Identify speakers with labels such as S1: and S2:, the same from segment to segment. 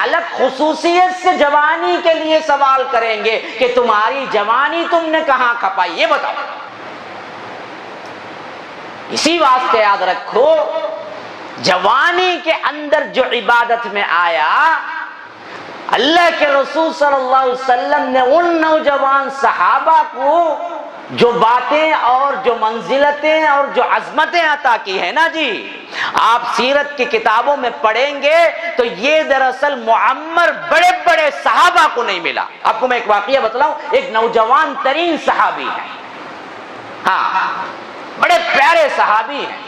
S1: الگ خصوصیت سے جوانی کے لیے سوال کریں گے کہ تمہاری جوانی تم نے کہاں کھپائی، یہ بتاؤ۔ اسی واسطے یاد رکھو جوانی کے اندر جو عبادت میں آیا، اللہ کے رسول صلی اللہ علیہ وسلم نے ان نوجوان صحابہ کو جو باتیں اور جو منزلتیں اور جو عظمتیں عطا کی ہے نا جی، آپ سیرت کی کتابوں میں پڑھیں گے تو یہ دراصل معمر بڑے بڑے صحابہ کو نہیں ملا۔ آپ کو میں ایک واقعہ بتلاؤں، ایک نوجوان ترین صحابی ہے، ہاں بڑے پیارے صحابی ہیں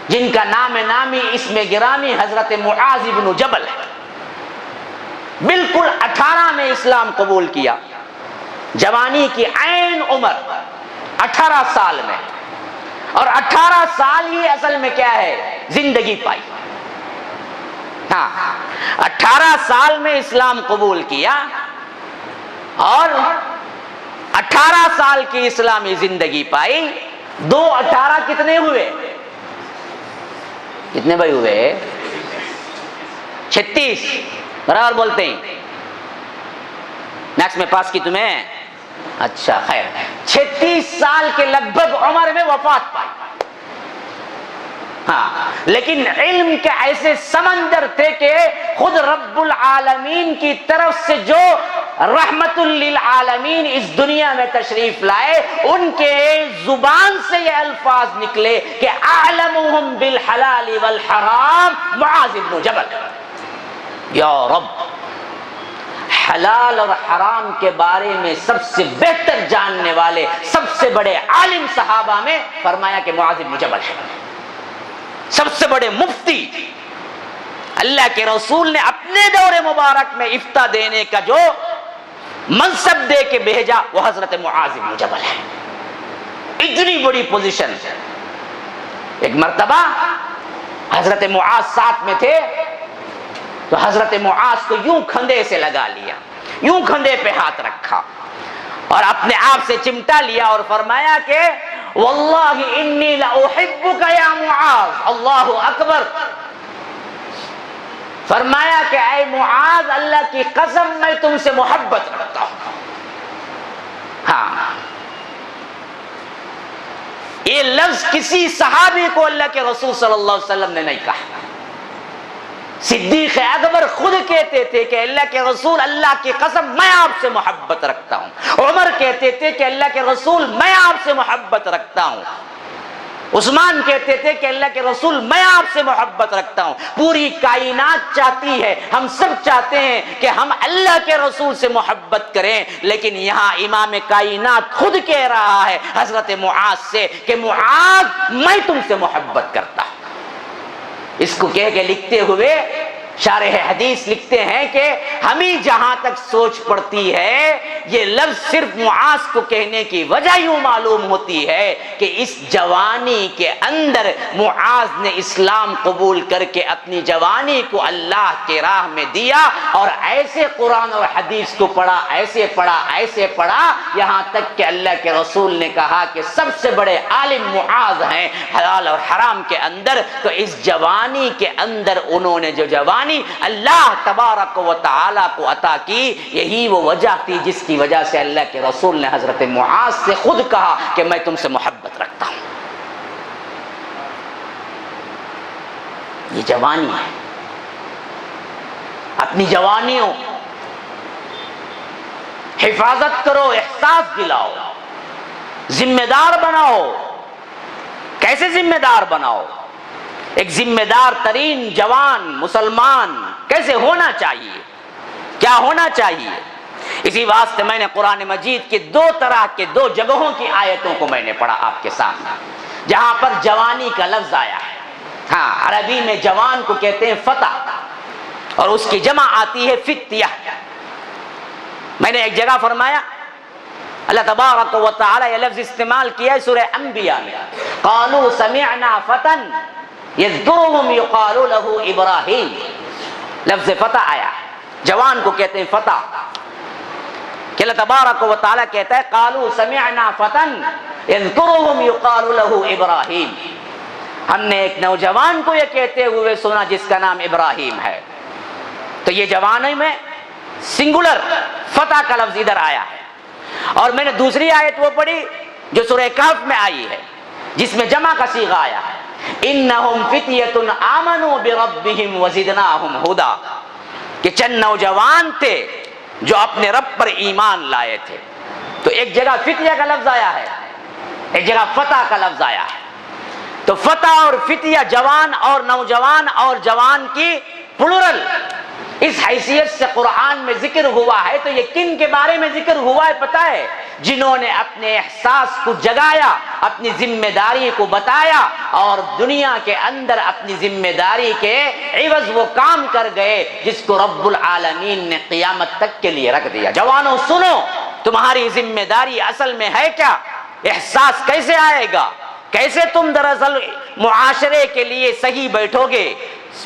S1: جن کا نام نامی اسم گرامی حضرت معاذ بن جبل ہے۔ بالکل 18 میں اسلام قبول کیا، جوانی کی عین عمر 18 سال میں، اور 18 سال ہی اصل میں کیا ہے، زندگی پائی۔ ہاں 18 سال میں اسلام قبول کیا اور 18 سال کی اسلامی زندگی پائی۔ 2 18 کتنے ہوئے؟ کتنے بھائی ہوئے؟ 36 برابر بولتے ہیں۔ میکس میں پاس کی تمہیں؟ اچھا خیر، 36 سال کے لگ بھگ عمر میں وفات پائی۔ ہاں لیکن علم کے ایسے سمندر تھے کہ خود رب العالمین کی طرف سے جو رحمت للعالمین اس دنیا میں تشریف لائے، ان کے زبان سے یہ الفاظ نکلے کہ اعلمهم بالحلال والحرام معاذ بن جبل۔ یا رب، حلال اور حرام کے بارے میں سب سے بہتر جاننے والے سب سے بڑے عالم صحابہ میں فرمایا کہ معاذ بن جبل ہے۔ سب سے بڑے مفتی اللہ کے رسول نے اپنے دور مبارک میں افتاء دینے کا جو منصب دے کے بھیجا وہ حضرت معاذ بن جبل ہے۔ اتنی بڑی پوزیشن۔ ایک مرتبہ حضرت معاذ ساتھ میں تھے تو حضرت معاذ کو یوں کھندے سے لگا لیا، یوں کھندے پہ ہاتھ رکھا اور اپنے آپ سے چمٹا لیا اور فرمایا کہ واللہ انی لاحبک یا معاذ، اللہ اکبر۔ فرمایا کہ اے معاذ، اللہ کی قسم میں تم سے محبت رکھتا ہوں۔ ہاں یہ لفظ کسی صحابی کو اللہ کے رسول صلی اللہ علیہ وسلم نے نہیں کہا۔ صدیق اکبر خود کہتے تھے کہ اللہ کے رسول، اللہ کی قسم میں آپ سے محبت رکھتا ہوں۔ عمر کہتے تھے کہ اللہ کے رسول میں آپ سے محبت رکھتا ہوں۔ عثمان کہتے تھے کہ اللہ کے رسول میں آپ سے محبت رکھتا ہوں۔ پوری کائنات چاہتی ہے، ہم سب چاہتے ہیں کہ ہم اللہ کے رسول سے محبت کریں، لیکن یہاں امام کائنات خود کہہ رہا ہے حضرت معاذ سے کہ معاذ میں تم سے محبت کرتا ہوں۔ اس کو کہہ کے لکھتے ہوئے شارح حدیث لکھتے ہیں کہ ہمیں جہاں تک سوچ پڑتی ہے یہ لفظ صرف معاذ کو کہنے کی وجہ یوں معلوم ہوتی ہے کہ اس جوانی کے اندر معاذ نے اسلام قبول کر کے اپنی جوانی کو اللہ کے راہ میں دیا اور ایسے قرآن اور حدیث کو پڑھا، ایسے پڑھا یہاں تک کہ اللہ کے رسول نے کہا کہ سب سے بڑے عالم معاذ ہیں حلال اور حرام کے اندر۔ تو اس جوانی کے اندر انہوں نے جو جوانی اللہ تبارک و تعالی کو عطا کی، یہی وہ وجہ تھی جس کی وجہ سے اللہ کے رسول نے حضرت معاذ سے خود کہا کہ میں تم سے محبت رکھتا ہوں۔ یہ جوانی ہے، اپنی جوانیوں حفاظت کرو، احساس دلاؤ، ذمہ دار بناؤ۔ کیسے ذمہ دار بناؤ؟ ایک ذمہ دار ترین جوان مسلمان کیسے ہونا چاہیے، کیا ہونا چاہیے؟ اسی واسطے میں نے قرآن مجید کے 2 طرح کے 2 جگہوں کی آیتوں کو میں نے پڑھا آپ کے سامنے، جہاں پر جوانی کا لفظ آیا ہے۔ ہاں عربی میں جوان کو کہتے ہیں فتح اور اس کی جمع آتی ہے فتیہ۔ میں نے ایک جگہ فرمایا اللہ تبارک و تعالی یہ لفظ استعمال کیا ہے سورہ انبیاء میں، قالوا سمعنا فتى یذکرہم یقال لہ ابراہیم۔ لفظ فتح آیا ہے، جوان کو کہتے ہیں فتح، کہ اللہ تبارک و تعالی کہتا ہے قالوا سمعنا فتى یذکرہم یقال لہ ابراہیم، ہم نے ایک نوجوان کو یہ کہتے ہوئے سنا جس کا نام ابراہیم ہے۔ تو یہ جوانی میں سنگولر فتح کا لفظ ادھر آیا ہے. اور میں نے دوسری آیت وہ پڑھی جو سورہ کہف میں آئی ہے جس میں جمع کا صیغہ آیا ہے, انہم فتیۃ آمنوا بربہم وزدناہم ھدا, کہ چند نوجوان تھے جو اپنے رب پر ایمان لائے تھے. تو ایک جگہ فتیہ کا لفظ آیا ہے, ایک جگہ فتح کا لفظ آیا ہے. تو فتح اور فتیہ جوان اور نوجوان اور جوان کی پلورل اس حیثیت سے قرآن میں ذکر ہوا ہے. تو یہ کن کے بارے میں ذکر ہوا ہے پتہ ہے؟ جنہوں نے اپنے احساس کو جگایا, اپنی ذمہ داری کو بتایا اور دنیا کے اندر اپنی ذمہ داری کے عوض وہ کام کر گئے جس کو رب العالمین نے قیامت تک کے لیے رکھ دیا. جوانوں سنو, تمہاری ذمہ داری اصل میں ہے کیا؟ احساس کیسے آئے گا؟ کیسے تم دراصل معاشرے کے لیے صحیح بیٹھو گے,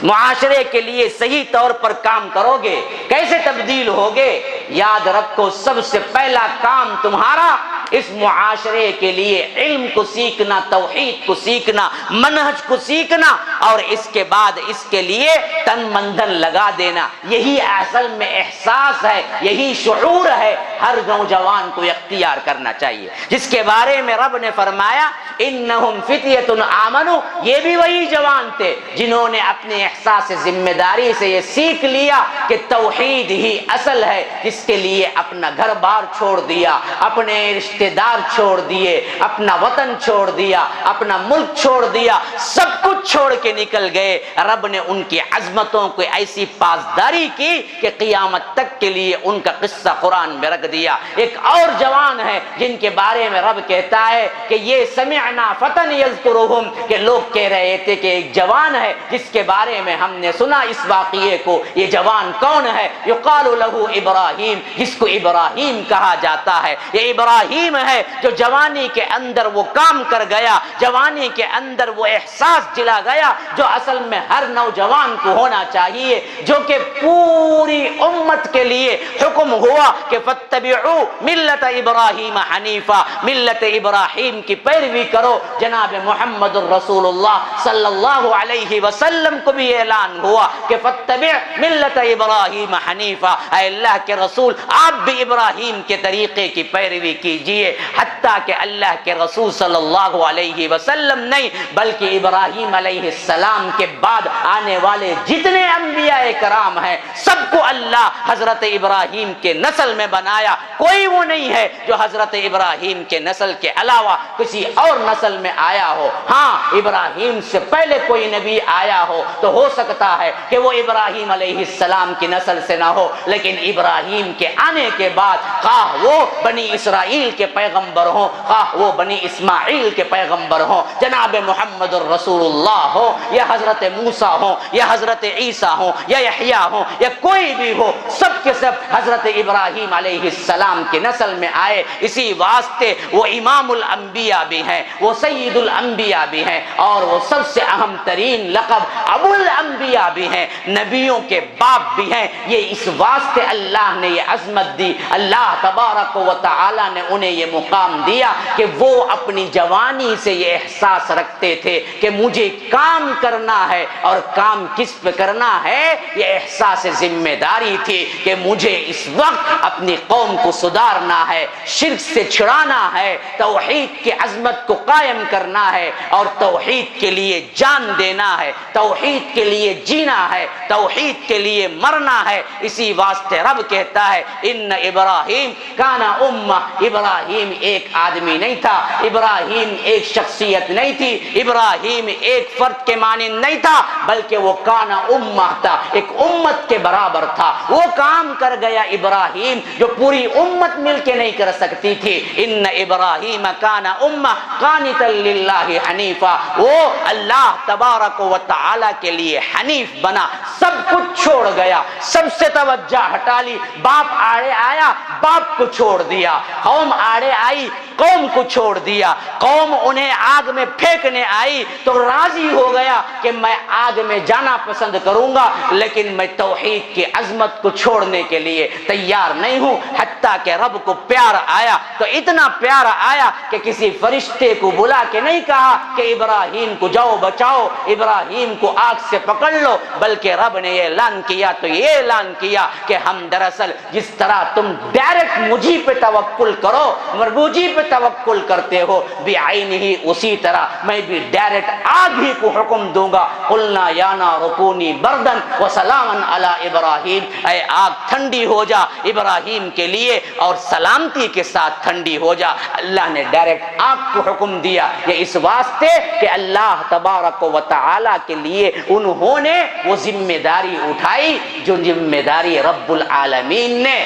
S1: معاشرے کے لیے صحیح طور پر کام کرو گے, کیسے تبدیل ہوگے؟ یاد رکھو سب سے پہلا کام تمہارا اس معاشرے کے لیے علم کو سیکھنا, توحید کو سیکھنا, منہج کو سیکھنا اور اس کے بعد اس کے لیے تن من دھن لگا دینا. یہی اصل میں احساس ہے, یہی شعور ہے ہر نوجوان کو اختیار کرنا چاہیے, جس کے بارے میں رب نے فرمایا انہم فتیۃ آمنوا. یہ بھی وہی جوان تھے جنہوں نے اپنے احساس ذمہ داری سے یہ سیکھ لیا کہ توحید ہی اصل ہے, جس کے لیے اپنا گھر بار چھوڑ دیا, اپنے رشتہ دار چھوڑ دیے, اپنا وطن چھوڑ دیا, اپنا ملک چھوڑ دیا, سب کچھ چھوڑ کے نکل گئے. رب نے ان کی عظمتوں کو ایسی پاسداری کی کہ قیامت تک کے لیے ان کا قصہ قرآن میں رکھ دیا. ایک اور جوان ہے جن کے بارے میں رب کہتا ہے کہ یہ سمعنا فتن یذکرہم, کہ لوگ کہہ رہے تھے کہ ایک جوان ہے جس کے بارے میں ہم نے سنا اس واقعے کو. یہ جوان کون ہے؟ یقال لہ ابراہیم, جس کو ابراہیم کہا جاتا ہے. یہ ابراہیم ہے جو جوانی کے اندر وہ کام کر گیا, جوانی کے اندر وہ احساس جلا گیا جو اصل میں ہر نوجوان کو ہونا چاہیے, جو کہ پوری امت کے لیے حکم ہوا کہ فاتبعوا ملت ابراہیم حنیفا, ملت ابراہیم کی پیروی کرو. جناب محمد الرسول اللہ صلی اللہ علیہ وسلم کو بھی اعلان ہوا کہ فاتبع ملت ابراہیم حنیفا, اے اللہ کے رسول آپ بھی ابراہیم کے طریقے کی پیروی کیجئے. حتیٰ کہ اللہ کے رسول صلی اللہ علیہ وسلم نہیں بلکہ ابراہیم علیہ السلام کے بعد آنے والے جتنے انبیاء کرام ہیں سب کو اللہ حضرت ابراہیم کے نسل میں بنایا. کوئی وہ نہیں ہے جو حضرت ابراہیم کے نسل کے علاوہ کسی اور نسل میں آیا ہو. ہاں ابراہیم سے پہلے کوئی نبی آیا ہو تو ہو سکتا ہے کہ وہ ابراہیم علیہ السلام کی نسل سے نہ ہو, لیکن ابراہیم کے آنے کے بعد خواہ وہ بنی اسرائیل کے پیغمبر ہوں, خواہ وہ بنی اسماعیل کے پیغمبر ہوں, جناب محمد الرسول اللہ ہو یا حضرت موسیٰ ہوں یا حضرت عیسیٰ ہوں یا یحییٰ ہوں یا کوئی بھی ہو, سب کے سب حضرت ابراہیم علیہ السلام کی نسل میں آئے. اسی واسطے وہ امام الانبیاء بھی ہیں, وہ سید الانبیاء بھی ہیں اور وہ سب سے اہم ترین لقب ابو الانبیاء بھی ہیں, نبیوں کے باپ بھی ہیں. یہ اس واسطے اللہ نے یہ عظمت دی, اللہ تبارک و تعالی نے انہیں یہ مقام دیا کہ وہ اپنی جوانی سے یہ احساس رکھتے تھے کہ مجھے کام کرنا ہے. اور کام کس پہ کرنا ہے؟ یہ احساس ذمہ داری تھی کہ مجھے اس وقت اپنی قوم کو سدھارنا ہے, شرک سے چھڑانا ہے, توحید کی عظمت کو قائم کرنا ہے اور توحید کے لیے جان دینا ہے, توحید کے لیے جینا ہے, توحید کے لیے مرنا ہے. اسی واسطے رب کہتا ہے ان ابراہیم کانا امہ, ابراہیم ایک آدمی نہیں تھا, ابراہیم ایک شخصیت نہیں تھی, ابراہیم ایک فرد کے مانند نہیں تھا, بلکہ وہ کانا امہ تھا, ایک امت کے برابر تھا. وہ کام کر گیا ابراہیم جو پوری امت مل کے نہیں کر سکتی تھی. ان ابراہیم کانا امہ قانتا للہ حنیفا, وہ اللہ تبارک و تعالی کے لیے حنیف بنا, سب کچھ چھوڑ گیا, سب سے توجہ ہٹا لی. باپ آڑے آیا, باپ کو کو چھوڑ دیا، قوم آڑے آئی قوم کو چھوڑ دیا، قوم انہیں آگ میں پھینکنے آئی تو راضی ہو گیا کہ میں آگ میں جانا پسند کروں گا، لیکن میں توحید کی عظمت کو چھوڑنے کے لیے تیار نہیں ہوں۔ حتیٰ کہ رب کو پیار آیا تو اتنا پیار آیا کہ کسی فرشتے کو بلا کے نہیں کہا کہ ابراہیم کو جاؤ بچاؤ، ابراہیم کو آگ سے پکڑ لو، بلکہ رب نے یہ اعلان کیا تو یہ اعلان کیا کہ ہم دراصل جس طرح تم ڈائریکٹ مجھی پہ توکل کرو، مجھی پہ توکل کرتے ہو، بعینہ اسی طرح میں بھی ڈائریکٹ آگ ہی کو حکم دوں گا۔ قلنا یا نار کونی بردن وسلاما علی ابراہیم، اے آگ ٹھنڈی ہو جا ابراہیم کے لیے اور سلامتی کے ساتھ ٹھنڈی ہو جا۔ اللہ نے ڈائریکٹ آگ کو حکم دیا، یہ اس واسطے کہ اللہ تبارک و تعالی کے لیے انہوں نے وہ ذمہ داری اٹھائی جو ذمہ داری رب العالمین نے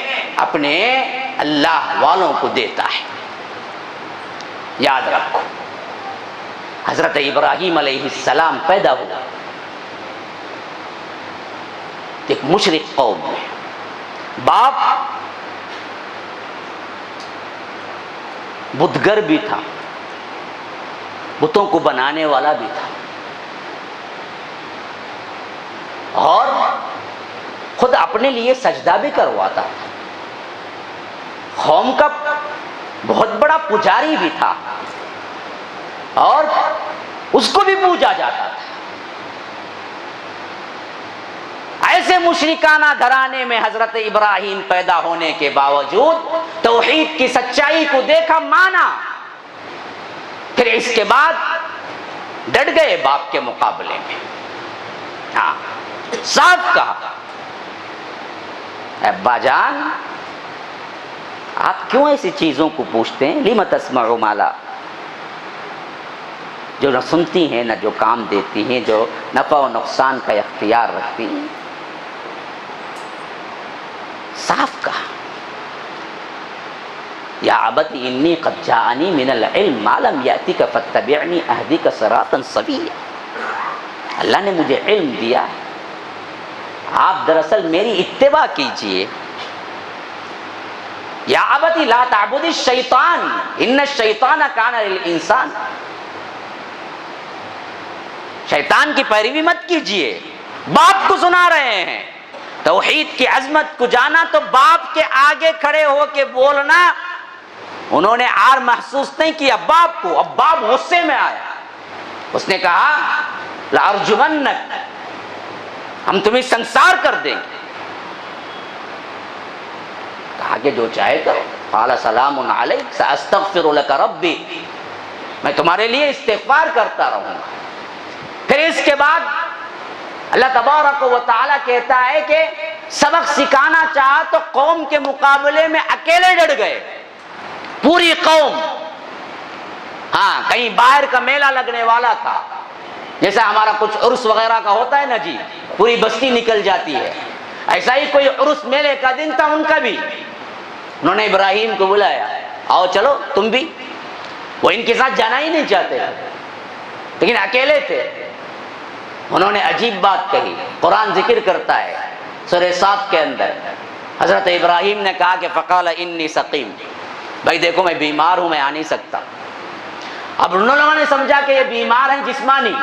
S1: اپنے اللہ والوں کو دیتا ہے۔ یاد رکھو، حضرت ابراہیم علیہ السلام پیدا ہوا ایک مشرک قوم میں، باپ بدگر بھی تھا، بتوں کو بنانے والا بھی تھا، اور خود اپنے لیے سجدہ بھی کرواتا تھا، قوم کا بہت بڑا پجاری بھی تھا اور اس کو بھی پوجا جاتا تھا۔ ایسے مشرکانہ گھرانے میں حضرت ابراہیم پیدا ہونے کے باوجود توحید کی سچائی کو دیکھا، مانا، پھر اس کے بعد ڈٹ گئے باپ کے مقابلے میں، ہاں صاف کہا، ابا جان آپ کیوں ایسی چیزوں کو پوچھتے ہیں؟ لم تسمعوا ما لا، جو نہ سنتی ہیں نہ جو کام دیتی ہیں، جو نفع و نقصان کا اختیار رکھتی ہیں۔ صاف کہا، یا ابت انی قد جاءنی من العلم ما لم یأتک فاتبعنی اہدک صراطا سویا، اللہ نے مجھے علم دیا ہے، آپ دراصل میری اتباع کیجئے۔ یا ابت لا تعبد الشیطان ان الشیطان کان للانسان، شیطان کی پیروی مت کیجئے، باپ کو سنا رہے ہیں توحید کی عظمت کو جانا تو باپ کے آگے کھڑے ہو کے بولنا، انہوں نے عار محسوس نہیں کیا باپ کو۔ اب باپ غصے میں آیا، اس نے کہا لارجمنک، ہم تمہیں سنسار کر دیں گے۔ کہا کہ جو چاہے کرو، قال سلام علیک ساستغفر لک ربی، میں تمہارے لیے استغفار کرتا رہوں گا۔ پھر اس کے بعد اللہ تبارک و تعالیٰ کہتا ہے کہ سبق سکھانا چاہا تو قوم کے مقابلے میں اکیلے ڈٹ گئے، پوری قوم۔ ہاں کہیں باہر کا میلہ لگنے والا تھا، جیسا ہمارا کچھ عرس وغیرہ کا ہوتا ہے نا جی، پوری بستی نکل جاتی ہے، ایسا ہی کوئی عرس میلے کا دن تھا ان کا بھی۔ انہوں نے ابراہیم کو بلایا، آؤ چلو تم بھی۔ وہ ان کے ساتھ جانا ہی نہیں چاہتے لیکن اکیلے تھے۔ انہوں نے عجیب بات کہی، قرآن ذکر کرتا ہے سورہ صاد کے اندر، حضرت ابراہیم نے کہا کہ فقال انی سقیم، بھائی دیکھو میں بیمار ہوں، میں آ نہیں سکتا۔ اب ان لوگوں نے سمجھا کہ یہ بیمار ہیں جسمانی،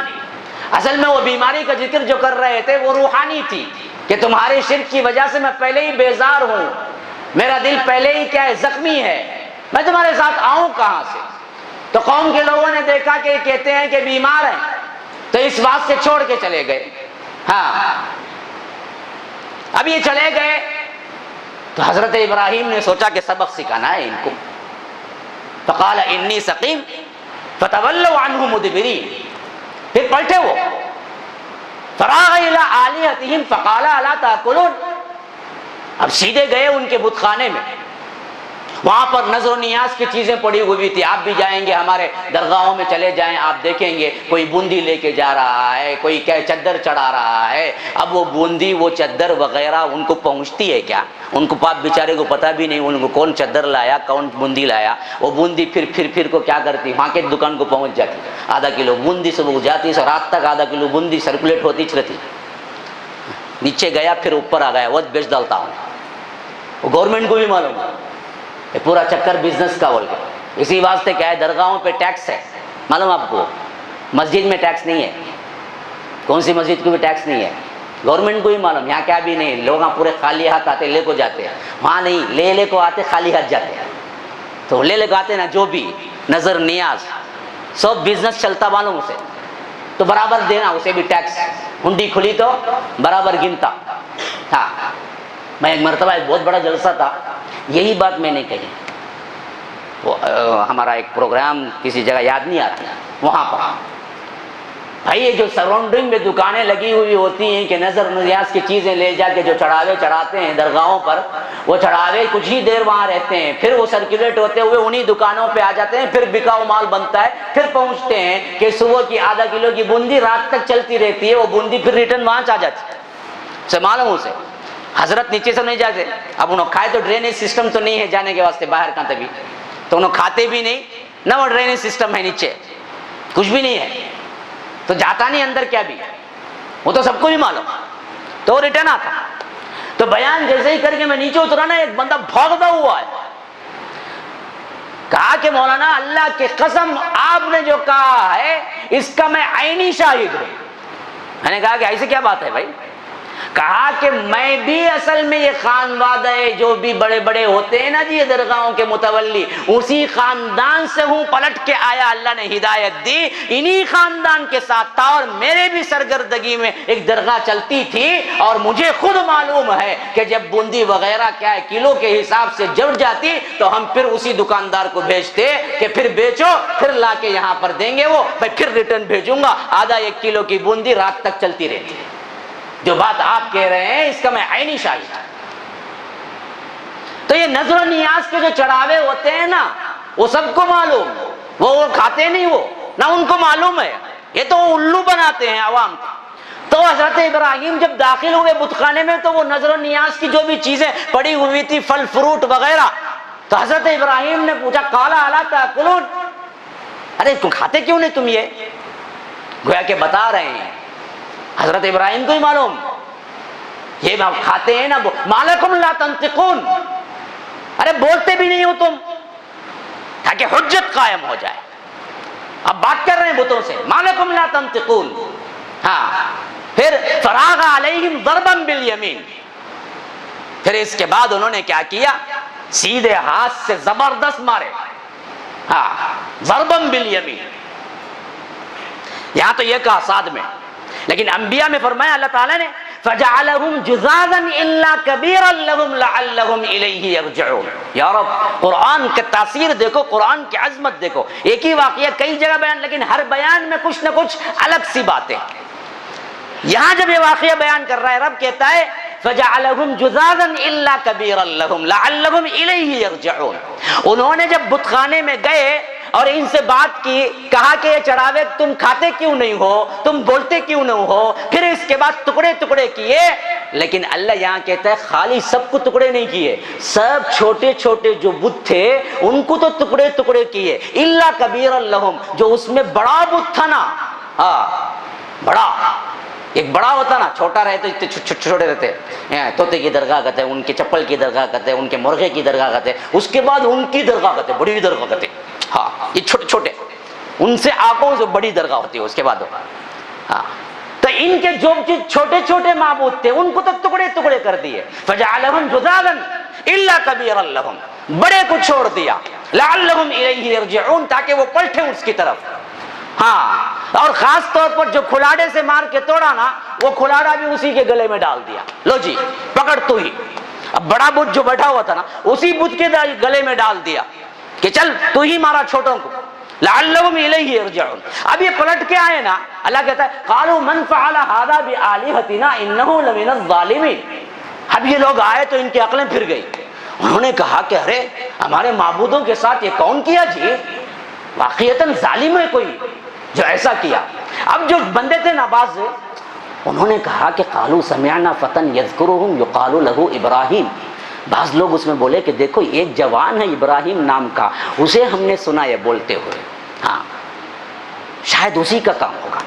S1: اصل میں وہ بیماری کا ذکر جو کر رہے تھے وہ روحانی تھی، کہ تمہارے شرک کی وجہ سے میں پہلے ہی بیزار ہوں، میرا دل پہلے ہی کیا ہے زخمی ہے، میں تمہارے ساتھ آؤں کہاں سے؟ تو قوم کے لوگوں نے دیکھا کہ یہ کہتے ہیں کہ بیمار ہیں، تو اس بات سے چھوڑ کے چلے گئے۔ ہاں اب یہ چلے گئے تو حضرت ابراہیم نے سوچا کہ سبق سکھانا ہے ان کو، فقال انی سقیم فتولوا عنہ مدبرین، پھر پلٹے وہ، فراغ الی آلہتہم فقال الا تاکلون، اب سیدھے گئے ان کے بت خانے میں، وہاں پر نظر و نیاز کی چیزیں پڑی ہوئی تھی۔ آپ بھی جائیں گے ہمارے درگاہوں میں چلے جائیں، آپ دیکھیں گے کوئی بوندی لے کے جا رہا ہے، کوئی کیا چادر چڑھا رہا ہے۔ اب وہ بوندی وہ چادر وغیرہ ان کو پہنچتی ہے کیا؟ ان کو پاپ بیچارے کو پتہ بھی نہیں ان کو کون چادر لایا کون بوندی لایا۔ وہ بوندی پھر کو کیا کرتی، وہاں کے دکان کو پہنچ جاتی، آدھا کلو بوندی سے وہ جاتی، سو رات تک آدھا کلو بوندی سرکولیٹ ہوتی چلتی، نیچے گیا پھر اوپر آ گیا، وہ بیچ ڈالتا ہوں، وہ گورنمنٹ کو بھی معلوم ہے۔ یہ پورا چکر بزنس کا بول کے، اسی واسطے کیا ہے درگاہوں پہ ٹیکس ہے، معلوم آپ کو؟ مسجد میں ٹیکس نہیں ہے، کون سی مسجد کو بھی ٹیکس نہیں ہے، گورنمنٹ کو ہی معلوم، یہاں کیا بھی نہیں، لوگ پورے خالی ہاتھ آتے لے کو جاتے ہیں، وہاں نہیں، لے کو آتے خالی ہاتھ جاتے ہیں، تو لے کو آتے نا، جو بھی نظر نیاز سب بزنس چلتا معلوم اسے، تو برابر دینا اسے بھی ٹیکس، ہنڈی کھلی تو برابر گنتا۔ ہاں میں ایک مرتبہ ایک بہت بڑا جلسہ تھا، یہی بات میں نے کہی، وہ ہمارا ایک پروگرام کسی جگہ یاد نہیں آ رہا، وہاں پر بھائی یہ جو سراؤنڈنگ میں دکانیں لگی ہوئی ہوتی ہیں کہ نظر نیاز کی چیزیں لے جا کے جو چڑھاوے چڑھاتے ہیں درگاہوں پر، وہ چڑھاوے کچھ ہی دیر وہاں رہتے ہیں، پھر وہ سرکولیٹ ہوتے ہوئے انہی دکانوں پہ آ جاتے ہیں، پھر بکاؤ مال بنتا ہے، پھر پہنچتے ہیں کہ صبح کی آدھا کلو کی بوندی رات تک چلتی رہتی ہے، وہ بوندی پھر ریٹرن وہاں آ جاتی ہے، سے معلوم اسے حضرت نیچے سے نہیں جاتے، اب انہوں کھائے تو ڈرینیج سسٹم تو نہیں ہے جانے کے واسطے باہر کہاں تبھی، تو انہوں کھاتے بھی نہیں نہ، وہ ڈرینیج سسٹم ہے نیچے کچھ بھی نہیں ہے، تو جاتا نہیں اندر کیا بھی، وہ تو سب کو بھی معلوم، تو ریٹرن آتا۔ تو بیان جیسے ہی کر کے میں نیچے اترا نا، ایک بندہ بھاگتا ہوا ہے، کہا کہ مولانا اللہ کی قسم آپ نے جو کہا ہے اس کا میں عینی شاہد ہوں۔ میں نے کہا کہ ایسے کیا بات ہے بھائی؟ کہا کہ میں بھی اصل میں یہ خانوادہ ہے جو بھی بڑے بڑے ہوتے ہیں نا جی درگاہوں کے متولی، اسی خاندان سے ہوں، پلٹ کے آیا، اللہ نے ہدایت دی، انہی خاندان کے ساتھ تھا، اور میرے بھی سرگردگی میں ایک درگاہ چلتی تھی، اور مجھے خود معلوم ہے کہ جب بوندی وغیرہ کیا ہے کلو کے حساب سے جڑ جاتی تو ہم پھر اسی دکاندار کو بھیجتے کہ پھر بیچو، پھر لا کے یہاں پر دیں گے، وہ میں پھر ریٹرن بھیجوں گا، آدھا 1 کلو کی بوندی رات تک چلتی رہتی ہے۔ جو بات آپ کہہ رہے ہیں اس کا میں عینی شاہد ہوں۔ تو یہ نظر و نیاز کے جو چڑھاوے ہوتے ہیں نا، وہ سب کو معلوم، وہ کھاتے نہیں، وہ نہ ان کو معلوم ہے، یہ تو الو بناتے ہیں عوام کو۔ تو حضرت ابراہیم جب داخل ہوئے بت خانے میں تو وہ نظر و نیاز کی جو بھی چیزیں پڑی ہوئی تھی، پھل فروٹ وغیرہ، تو حضرت ابراہیم نے پوچھا قالا الا تاکلون، ارے تم کھاتے کیوں نہیں تم؟ یہ گویا کہ بتا رہے ہیں حضرت ابراہیم کو ہی معلوم، یہ کھاتے ہیں نا، مالکم لا تنطقون، ارے بولتے بھی نہیں ہو تم، تاکہ حجت قائم ہو جائے۔ اب بات کر رہے ہیں بتوں سے، مالکم لا تنطقون۔ ہاں پھر فراغ علیہم ضربا بالیمین، پھر اس کے بعد انہوں نے کیا کیا، سیدھے ہاتھ سے زبردست مارے، ہاں ضربا بالیمین۔ یہاں تو یہ کہا ساتھ میں، لیکن انبیاء میں فرمایا اللہ تعالیٰ نے فَجَعَلَهُمْ جُذَاذًا إِلَّا كَبِيرًا لَهُمْ لَعَلَّهُمْ إِلَيْهِ يَرْجِعُونَ۔ یا رب قرآن کی تاثیر دیکھو، قرآن کی عظمت دیکھو، ایک ہی واقعہ کئی جگہ بیان، لیکن ہر بیان میں کچھ نہ کچھ الگ سی باتیں۔ یہاں جب یہ واقعہ بیان کر رہا ہے رب کہتا ہے فَجَعَلَهُمْ جُذَاذًا إِلَّا كَبِيرًا لَهُمْ لَعَلَّهُمْ إِلَيْهِ يَرْجِعُونَ۔ انہوں نے جب بت خانے میں گئے اور ان سے بات کی، کہا کہ یہ چڑھاوے تم کھاتے کیوں نہیں ہو، تم بولتے کیوں نہیں ہو، پھر اس کے بعد ٹکڑے ٹکڑے کیے، لیکن اللہ یہاں کہتا ہے خالی سب کو ٹکڑے نہیں کیے، سب چھوٹے چھوٹے جو بت تھے ان کو تو ٹکڑے ٹکڑے کیے، الا کبیرا لہم، جو اس میں بڑا بت تھا نا، ہاں بڑا، ایک بڑا ہوتا نا، چھوٹا رہے تو چھوٹے رہتے، طوطے کی درگاہ کہتے ہیں، ان کے چپل کی درگاہ کہتے ہیں، ان کے مرغے کی درگاہ کہتے ہیں، اس کے بعد ان کی درگاہ کہتے ہیں، بڑی درگاہ کہتے ہیں، ہاں یہ چھوٹے چھوٹے، ان سے آنکھوں سے بڑی درگاہ ہوتی ہے اس کے بعد، ہاں تو ان کے جو چھوٹے چھوٹے معبود تھے ان کو تو ٹکڑے ٹکڑے کر دیے، فجعلهم جذاذا الا كبيرا لهم، بڑے کو چھوڑ دیا، لعلهم الیہ یرجعون، تاکہ وہ پلٹیں اس کی طرف، ہاں اور خاص طور پر جو کھلاڑے سے مار کے توڑا نا، وہ کھلاڑا بھی اسی کے گلے میں ڈال دیا، لو جی پکڑ تو ہی، اب بڑا بت جو بیٹھا ہوا تھا نا اسی بت کے گلے میں ڈال دیا کہ چل تو ہی مارا چھوٹوں کو، لعلهم الیہ یرجعون۔ اب یہ پلٹ کے آئے نا، اللہ کہتا ہے قالوا من فعل هذا بآلهتنا انه لمن الظالمین۔ اب یہ لوگ آئے تو ان کی عقلیں پھر گئی، انہوں نے کہا کہ ارے ہمارے معبودوں کے ساتھ یہ کون کیا جی، واقعتاً ظالم ہے کوئی جو ایسا کیا۔ اب جو بندے تھے ناباز، انہوں نے کہا کہ قالوا سمعنا فتى يذكرهم يقال له ابراہیم، بعض لوگ اس میں بولے کہ دیکھو ایک جوان ہے ابراہیم نام کا، اسے ہم نے سنا ہے بولتے ہوئے، ہاں شاید اسی کا کام ہوگا،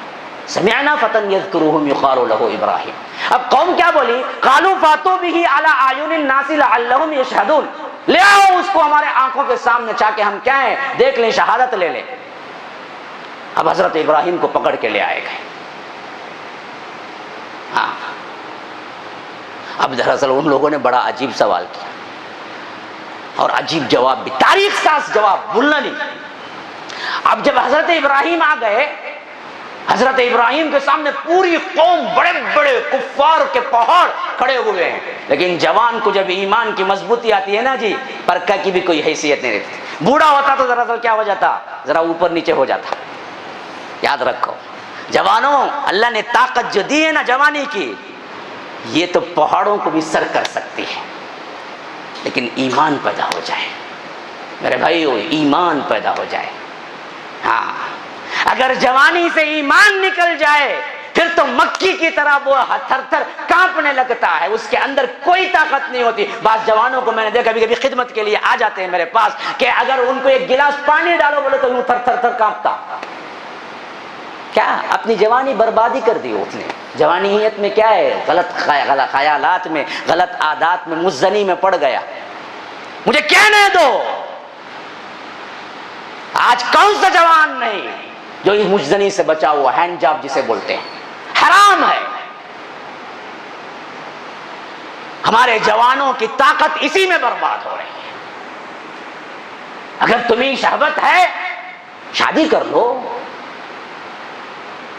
S1: سمعنا فتى يذكرهم يقال له ابراہیم۔ اب قوم کیا بولی، قالوا فاتوا به على اعین الناس لعلهم يشهدون، لے آؤ اس کو ہمارے آنکھوں کے سامنے، چاہ کے ہم کیا ہیں دیکھ لیں، شہادت لے لیں۔ اب حضرت ابراہیم کو پکڑ کے لے آئے گئے۔ ہاں، اب دراصل ان لوگوں نے بڑا عجیب سوال کیا اور عجیب جواب بھی، تاریخ ساز جواب، بھولنا نہیں۔ اب جب حضرت ابراہیم آ گئے، حضرت ابراہیم کے سامنے پوری قوم، بڑے بڑے کفار کے پہاڑ کھڑے ہوئے ہیں، لیکن جوان کو جب ایمان کی مضبوطی آتی ہے نا جی، پرکھا کی بھی کوئی حیثیت نہیں رہتی۔ بوڑھا ہوتا تو دراصل کیا ہو جاتا، ذرا اوپر نیچے ہو جاتا۔ یاد رکھو جوانوں، اللہ نے طاقت جو دی ہے نا جوانی کی، یہ تو پہاڑوں کو بھی سر کر سکتی ہے، لیکن ایمان پیدا ہو جائے میرے بھائیو، ایمان پیدا ہو جائے۔ ہاں، اگر جوانی سے ایمان نکل جائے پھر تو مکی کی طرح وہ تھر تھر کانپنے لگتا ہے، اس کے اندر کوئی طاقت نہیں ہوتی۔ بعض جوانوں کو میں نے دیکھا، کبھی کبھی خدمت کے لیے آ جاتے ہیں میرے پاس، کہ اگر ان کو ایک گلاس پانی ڈالو بولے تو یوں تھر تھر تھر کانپتا۔ کیا اپنی جوانی بربادی کر دی اس نے۔ جوانیت میں کیا ہے، غلط خیالات میں، غلط عادات میں، مزنی میں پڑ گیا۔ مجھے کہنے دو، آج کون سا جوان نہیں جو اس مجزنی سے بچا ہوا، ہینڈ جاب جسے بولتے ہیں، حرام ہے۔ ہمارے جوانوں کی طاقت اسی میں برباد ہو رہی ہے۔ اگر تمہیں شہوت ہے شادی کر لو،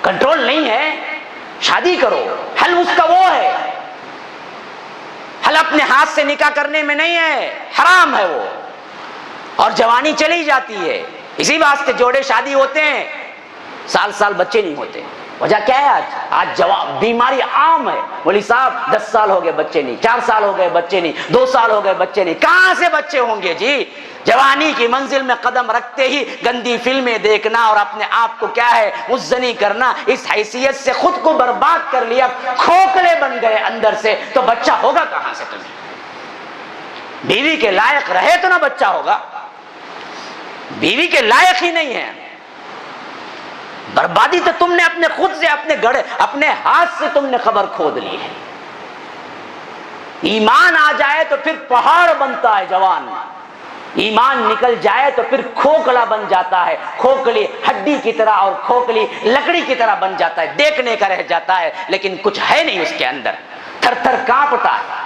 S1: کنٹرول نہیں ہے شادی کرو، حل اس کا وہ ہے، حل اپنے ہاتھ سے نکاح کرنے میں نہیں ہے، حرام ہے وہ، اور جوانی چلی جاتی ہے۔ اسی واسطے جوڑے شادی ہوتے ہیں، سال سال بچے نہیں ہوتے۔ وجہ کیا ہے؟ آج بیماری عام ہے، بولی صاحب 10 سال ہو گئے بچے نہیں، 4 سال ہو گئے بچے نہیں، 2 سال ہو گئے بچے نہیں۔ کہاں سے بچے ہوں گے جی؟ جوانی کی منزل میں قدم رکھتے ہی گندی فلمیں دیکھنا اور اپنے آپ کو کیا ہے مزنی کرنا، اس حیثیت سے خود کو برباد کر لیا، کھوکھلے بن گئے اندر سے، تو بچہ ہوگا کہاں سے تمہیں؟ بیوی کے لائق رہے تو نہ بچہ ہوگا، بیوی کے لائق ہی نہیں ہے۔ بربادی تو تم نے اپنے خود سے، اپنے گڑے، اپنے ہاتھ سے تم نے خبر کھود لی ہے۔ ایمان آ جائے تو پھر پہاڑ بنتا ہے جوان، ایمان نکل جائے تو پھر کھوکھلا بن جاتا ہے، کھوکھلی ہڈی کی طرح اور کھوکھلی لکڑی کی طرح بن جاتا ہے، دیکھنے کا رہ جاتا ہے لیکن کچھ ہے نہیں اس کے اندر، تھر تھر کانپتا ہے۔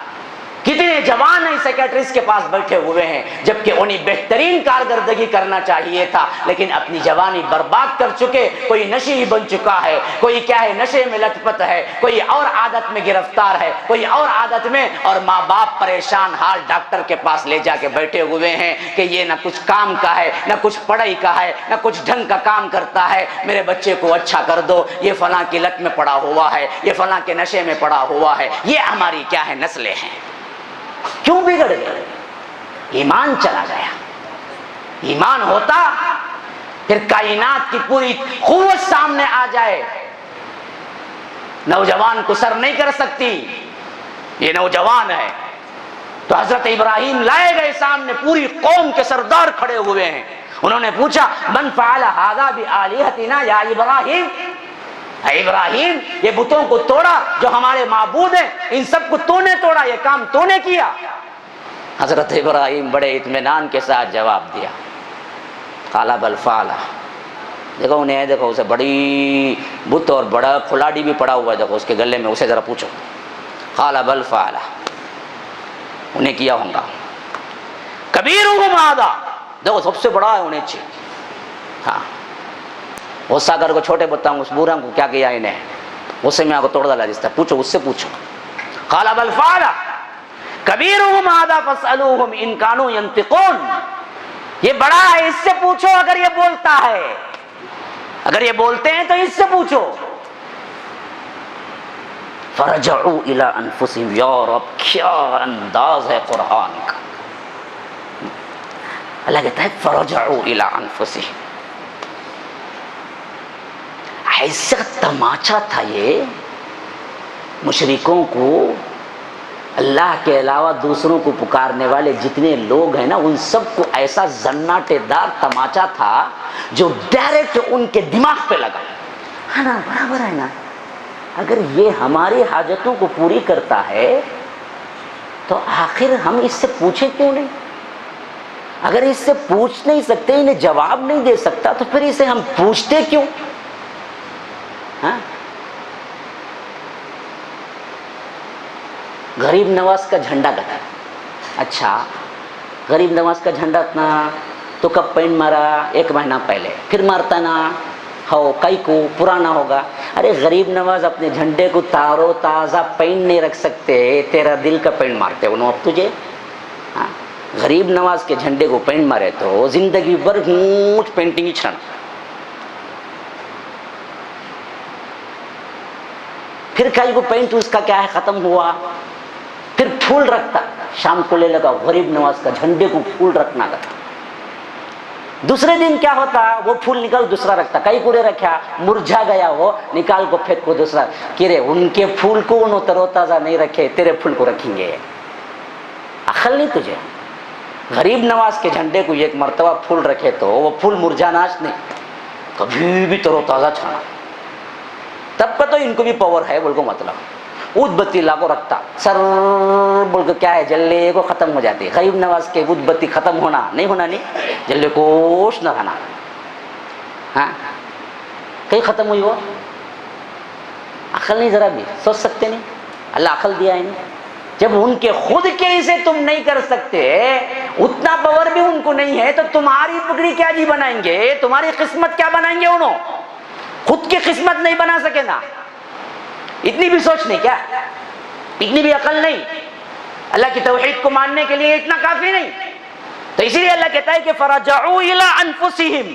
S1: کتنے جوان ہیں سیکریٹریز کے پاس بیٹھے ہوئے ہیں، جبکہ انہیں بہترین کارکردگی کرنا چاہیے تھا، لیکن اپنی جوانی برباد کر چکے۔ کوئی نشی بن چکا ہے، کوئی کیا ہے نشے میں لت پت ہے، کوئی اور عادت میں گرفتار ہے، کوئی اور عادت میں، اور ماں باپ پریشان حال ڈاکٹر کے پاس لے جا کے بیٹھے ہوئے ہیں کہ یہ نہ کچھ کام کا ہے، نہ کچھ پڑھائی کا ہے، نہ کچھ ڈھنگ کا کام کرتا ہے، میرے بچے کو اچھا کر دو، یہ فلاں کی لت میں پڑا ہوا ہے، یہ فلاں کے نشے میں پڑا ہوا ہے۔ یہ ہماری کیا ہے نسلیں ہیں۔ کیوں بگڑ گئے؟ ایمان چلا گیا۔ ایمان ہوتا پھر کائنات کی پوری قوت سامنے آ جائے، نوجوان کو سر نہیں کر سکتی، یہ نوجوان ہے۔ تو حضرت ابراہیم لائے گئے سامنے، پوری قوم کے سردار کھڑے ہوئے ہیں۔ انہوں نے پوچھا من فعل ھذا بآلہتنا یا ابراہیم، اے ابراہیم یہ بتوں کو توڑا جو ہمارے معبود ہیں، ان سب کو تو نے توڑا، یہ کام تو نے کیا؟ حضرت ابراہیم بڑے اطمینان کے ساتھ جواب دیا، قال بل فعل، دیکھو انہیں دیکھو اسے بڑی بت اور بڑا کھلاڑی بھی پڑا ہوا ہے، دیکھو اس کے گلے میں، اسے ذرا پوچھو، قال بل فعل، انہیں کیا ہوں گا، کبیرہم ھذا، دیکھو سب سے بڑا ہے انہیں چاہیے۔ ہاں غصہ کر کو چھوٹے بتاؤں اس بورا کو کیا کیا انہیں، غصے میں آ کو توڑ ڈالا جس طرح، پوچھو اس سے پوچھو۔ قال بل فعل کبیرہم ھذا فاسألوہم ان کانوا ینطقون، یہ بڑا ہے اس سے پوچھو اگر یہ بولتا ہے، اگر یہ بولتے ہیں تو اس سے پوچھو۔ فرجعوا الی انفسہم، یا رب کیا انداز ہے قرآن کا، اللہ کہتا ہے فرجعوا الی انفسہم، ایسا تماچا تھا یہ مشرکوں کو، اللہ کے علاوہ دوسروں کو پکارنے والے جتنے لوگ ہیں نا ان سب کو ایسا زناٹے دار تماچا تھا جو ڈائریکٹ ان کے دماغ پہ لگا، ہے نا برابر ہے نا، اگر یہ ہماری حاجتوں کو پوری کرتا ہے تو آخر ہم اس سے پوچھیں کیوں نہیں؟ اگر اس سے پوچھ نہیں سکتے، انہیں جواب نہیں دے سکتا، تو پھر اسے ہم پوچھتے کیوں؟ ہاں؟ غریب نواز کا جھنڈا کتا، اچھا غریب نواز کا جھنڈا اتنا تو کب پینٹ مارا؟ 1 مہینہ پہلے، پھر مارتا نا ہو کئی کو پرانا ہوگا۔ ارے غریب نواز اپنے جھنڈے کو تارو تازہ پینٹ نہیں رکھ سکتے، تیرا دل کا پینٹ مارتے انہوں اب تجھے۔ ہاں؟ غریب نواز کے جھنڈے کو پینٹ مارے تو زندگی بھر گھونٹ پینٹنگ ہی چھڑنا، پھر کئی کو پینٹ اس کا کیا ہے ختم ہوا، پھر پھول رکھتا، شام کو لے لگا غریب نواز کا جھنڈے کو پھول رکھنا کا تھا، دوسرے دن کیا ہوتا وہ پھول نکال دوسرا رکھتا، کئی کوڑے رکھا مرجھا گیا وہ نکال کو پھینک کو دوسرا، کہ رے ان کے پھول کو انہوں ترو تازہ نہیں رکھے، تیرے پھول کو رکھیں گے؟ عقل نہیں تجھے؟ غریب نواز کے جھنڈے کو 1 مرتبہ پھول رکھے تو وہ پھول مرجھاناش نہیں، کبھی بھی ترو تازہ چھانا، تب کا تو ان کو بھی پاور ہے بول کو مطلب اود بتی لا کو رکھتا سر بول کے کیا ہے جلے کو ختم ہو جاتی۔ غریب نواز کے اود بتی ختم ہونا نہیں ہونا نہیں، جلے کوش نہ رہنا، ہاں کہیں ختم ہوئی وہ؟ عقل نہیں ذرا بھی سوچ سکتے نہیں؟ اللہ عقل دیا ہے نہیں؟ جب ان کے خود کے اسے تم نہیں کر سکتے، اتنا پاور بھی ان کو نہیں ہے، تو تمہاری پگڑی کیا جی بنائیں گے؟ تمہاری قسمت کیا بنائیں گے؟ انہوں خود کی قسمت نہیں بنا سکے نا، اتنی بھی سوچ نہیں کیا؟ اتنی بھی عقل نہیں؟ اللہ کی توحید کو ماننے کے لیے اتنا کافی نہیں؟ تو اسی لیے اللہ کہتا ہے کہ فرجعوا الی انفسہم،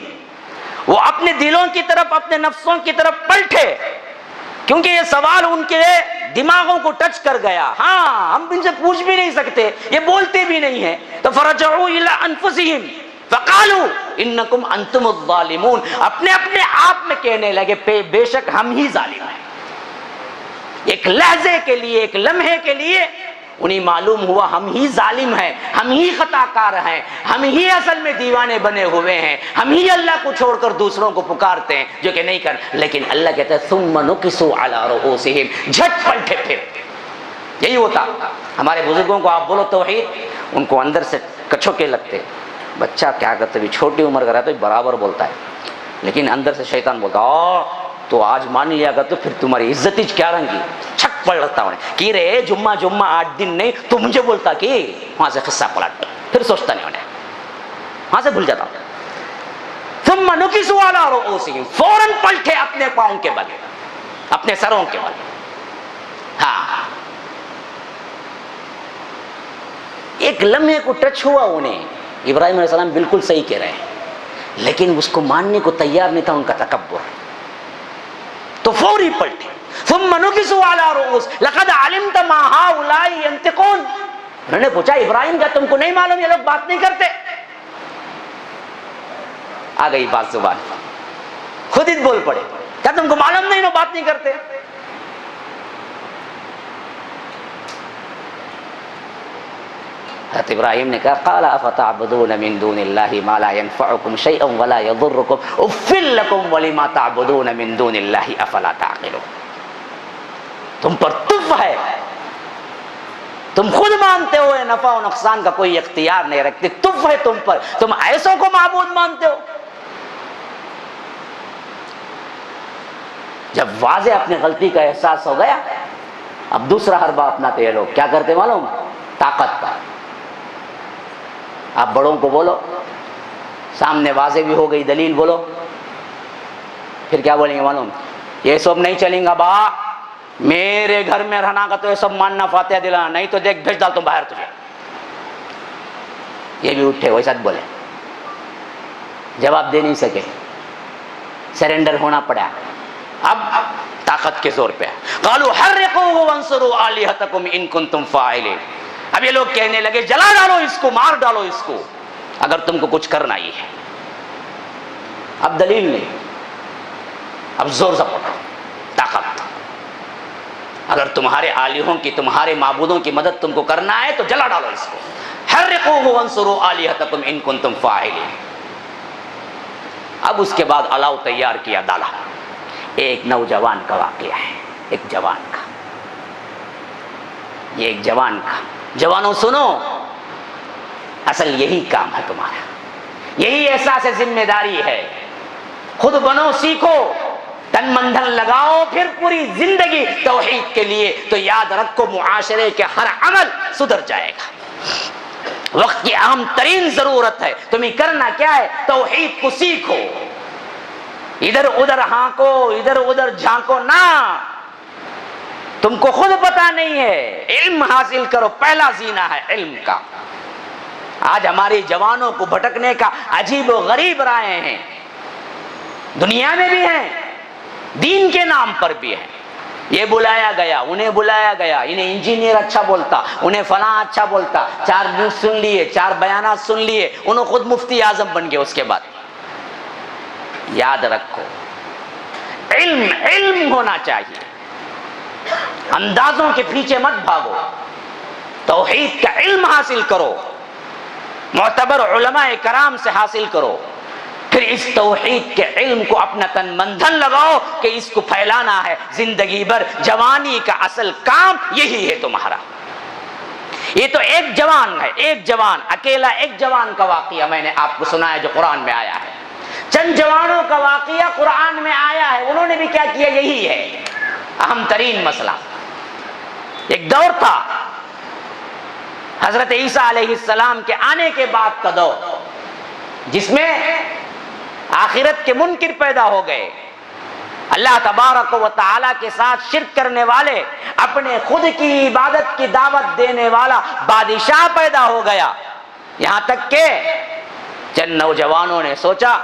S1: وہ اپنے دلوں کی طرف اپنے نفسوں کی طرف پلٹے، کیونکہ یہ سوال ان کے دماغوں کو ٹچ کر گیا۔ ہاں ہم ان سے پوچھ بھی نہیں سکتے، یہ بولتے بھی نہیں ہیں، تو فرجعوا الی انفسہم فقالوا انکم انتم الظالمون، اپنے آپ میں کہنے لگے بے شک ہم ہی ظالم ہیں۔ ایک لحظے کے لیے، ایک لمحے کے لیے انہیں معلوم ہوا ہم ہی ظالم ہیں، ہم ہی خطا کار ہیں، ہم ہی اصل میں دیوانے بنے ہوئے ہیں، ہم ہی اللہ کو چھوڑ کر دوسروں کو پکارتے ہیں جو کہ نہیں کر۔ لیکن اللہ کہتا ہے ثم نکسوا علی رؤوسہم، جھٹ پلٹے پھر۔ یہی ہوتا ہمارے بزرگوں کو آپ بولو توحید، ان کو اندر سے کچھوکے لگتے، بچہ کیا کرتے بھی چھوٹی عمر کا رہتا ہے برابر بولتا ہے، لیکن اندر سے شیطان بولتا تو آج مان لیا گا تو پھر تمہاری عزت ہی کیا رنگی، چھک پڑ رہتا ہوں کہ رے جمعہ 8 دن نہیں تو مجھے بولتا کہ وہاں سے قصہ پلٹ، پھر سوچتا نہیں انہیں، وہاں سے بھول جاتا۔ ثم نکسوا علی رؤوسہم، فوراً پلٹے اپنے پاؤں کے بل، اپنے سروں کے بل۔ ہاں ایک لمحے کو ٹچ ہوا انہیں، ابراہیم علیہ السلام بالکل صحیح کہہ رہے ہیں، لیکن اس کو ماننے کو تیار نہیں تھا ان کا تکبر، تو فوری پلٹے۔ ثم نکسوا علی رؤوس لقد علمت ما هؤلاء ينطقون، انہوں نے پوچھا ابراہیم کیا تم کو نہیں معلوم یہ لوگ بات نہیں کرتے؟ آ گئی بات زبان، خود ہی بول پڑے، کیا تم کو معلوم نہیں وہ بات نہیں کرتے؟ حضرت ابراہیم نے کہا قال افتعبدون من دون اللہ ما لا ينفعکم شیئا ولا یضرکم اف لکم ولما تعبدون من دون اللہ افلا تعقلون۔ تم پر تف ہے، تم خود مانتے ہو نفع و نقصان کا کوئی اختیار نہیں رکھتے، تف ہے تم پر، تم ایسوں کو معبود مانتے ہو۔ جب واضح اپنے غلطی کا احساس ہو گیا، اب دوسرا حربہ اپناتے ہیں لوگ، کیا کرتے معلوم؟ طاقت کا۔ آپ بڑوں کو بولو، سامنے واضح بھی ہو گئی دلیل بولو، پھر کیا بولیں گے معلوم؟ یہ سب نہیں چلیں گا با، میرے گھر میں رہنا کا تو یہ سب ماننا، فاتحہ دلانا، نہیں تو دیکھ بھیج ڈالتا ہوں باہر تجھے۔ یہ بھی اٹھے ویسا بولے، جواب دے نہیں سکے، سرنڈر ہونا پڑا۔ اب طاقت کے زور پہ قالوا حرقوه وانصروا آلهتكم ان كنتم فاعلين، اب یہ لوگ کہنے لگے جلا ڈالو اس کو، مار ڈالو اس کو اگر تم کو کچھ کرنا ہی ہے۔ اب دلیل نہیں، اب زور سے پڑھو، طاقت۔ اگر تمہارے آلیہوں کی، تمہارے معبودوں کی مدد تم کو کرنا ہے تو جلا ڈالو اس کو۔ حرقوه وانصروا آلهتكم ان كنتم فاعلين۔ اب اس کے بعد الاؤ تیار کیا، ڈالا۔ ایک نوجوان کا واقعہ ہے، ایک جوان کا، یہ ایک جوان کا۔ جوانوں سنو، اصل یہی کام ہے تمہارا، یہی احساس ذمہ داری ہے. خود بنو، سیکھو، تن من دھن لگاؤ، پھر پوری زندگی توحید کے لیے. تو یاد رکھو معاشرے کے ہر عمل سدھر جائے گا. وقت کی اہم ترین ضرورت ہے. تمہیں کرنا کیا ہے؟ توحید کو سیکھو. ادھر ادھر ہانکو، ادھر ادھر جھانکو نہ. تم کو خود پتا نہیں ہے، علم حاصل کرو. پہلا زینہ ہے علم کا. آج ہمارے جوانوں کو بھٹکنے کا عجیب و غریب رائے ہیں، دنیا میں بھی ہیں، دین کے نام پر بھی ہیں. یہ بلایا گیا، انہیں بلایا گیا، انہیں انجینئر اچھا بولتا، انہیں فلاں اچھا بولتا، 4 نیوز سن لیے، 4 بیانات سن لیے، انہوں خود مفتی اعظم بن گئے. اس کے بعد یاد رکھو علم ہونا چاہیے. اندازوں کے پیچھے مت بھاگو، توحید کا علم حاصل کرو، معتبر علماء کرام سے حاصل کرو. پھر اس توحید کے علم کو اپنا تن من دھن لگاؤ کہ اس کو پھیلانا ہے زندگی بھر. جوانی کا اصل کام یہی ہے تمہارا. یہ تو ایک جوان ہے، ایک جوان اکیلا، ایک جوان کا واقعہ میں نے آپ کو سنایا جو قرآن میں آیا ہے. چند جوانوں کا واقعہ قرآن میں آیا ہے، انہوں نے بھی کیا کیا؟ یہی ہے اہم ترین مسئلہ. ایک دور تھا حضرت عیسیٰ علیہ السلام کے آنے کے بعد کا دور، جس میں آخرت کے منکر پیدا ہو گئے. اللہ تبارک و تعالی کے ساتھ شرک کرنے والے، اپنے خود کی عبادت کی دعوت دینے والا بادشاہ پیدا ہو گیا. یہاں تک کہ چند نوجوانوں نے سوچا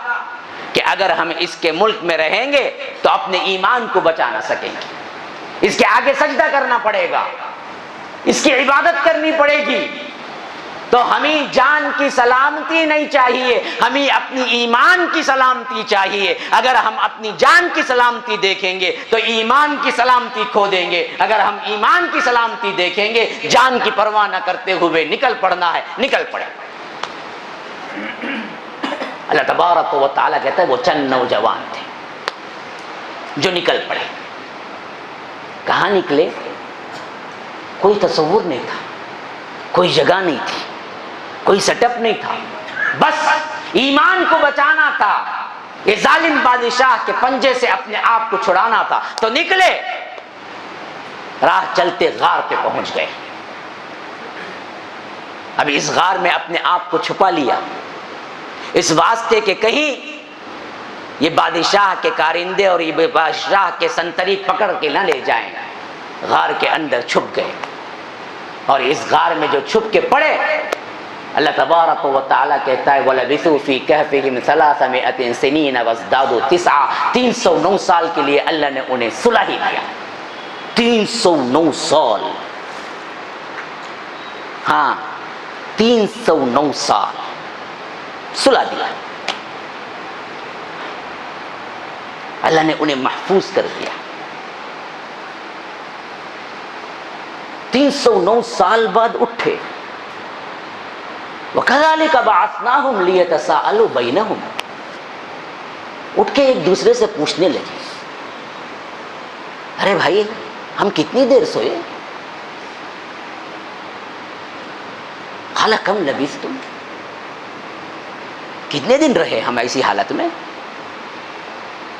S1: کہ اگر ہم اس کے ملک میں رہیں گے تو اپنے ایمان کو بچا نہ سکیں گے، اس کے آگے سجدہ کرنا پڑے گا، اس کی عبادت کرنی پڑے گی. تو ہمیں جان کی سلامتی نہیں چاہیے، ہمیں اپنی ایمان کی سلامتی چاہیے. اگر ہم اپنی جان کی سلامتی دیکھیں گے تو ایمان کی سلامتی کھو دیں گے. اگر ہم ایمان کی سلامتی دیکھیں گے، جان کی پرواہ نہ کرتے ہوئے نکل پڑنا ہے، نکل پڑے. اللہ تبارک و تعالی کہتا ہے وہ چند نوجوان تھے جو نکل پڑے. کہاں نکلے؟ کوئی تصور نہیں تھا، کوئی جگہ نہیں تھی، کوئی سیٹ اپ نہیں تھا، بس ایمان کو بچانا تھا، یہ ظالم بادشاہ کے پنجے سے اپنے آپ کو چھڑانا تھا. تو نکلے، راہ چلتے غار پہ پہنچ گئے. اب اس غار میں اپنے آپ کو چھپا لیا، اس واسطے کہ کہیں یہ بادشاہ کے کارندے اور یہ بادشاہ کے سنتری پکڑ کے نہ لے جائیں. غار کے اندر چھپ گئے، اور اس غار میں جو چھپ کے پڑے، اللہ تبارک و تعالیٰ کہتا ہے وَلَبِثُوا فِي كَهْفِهِمْ 300 سِنِينَ وَازْدَادُوا 9 309 سال کے لیے اللہ نے انہیں صلح ہی دیا. 309 سال، ہاں 309 سال صلح دیا. اللہ نے انہیں محفوظ کر دیا. 309 سال بعد اٹھے. وَكَذَلِكَ بَعَثْنَاهُمْ لِيَتَسَاءَلُوا بَيْنَهُمْ. اٹھ کے ایک دوسرے سے پوچھنے لگے، ارے بھائی ہم کتنی دیر سوئے؟ قَالَ كَمْ لَبِثْتُمْ. کتنے دن رہے ہم ایسی حالت میں؟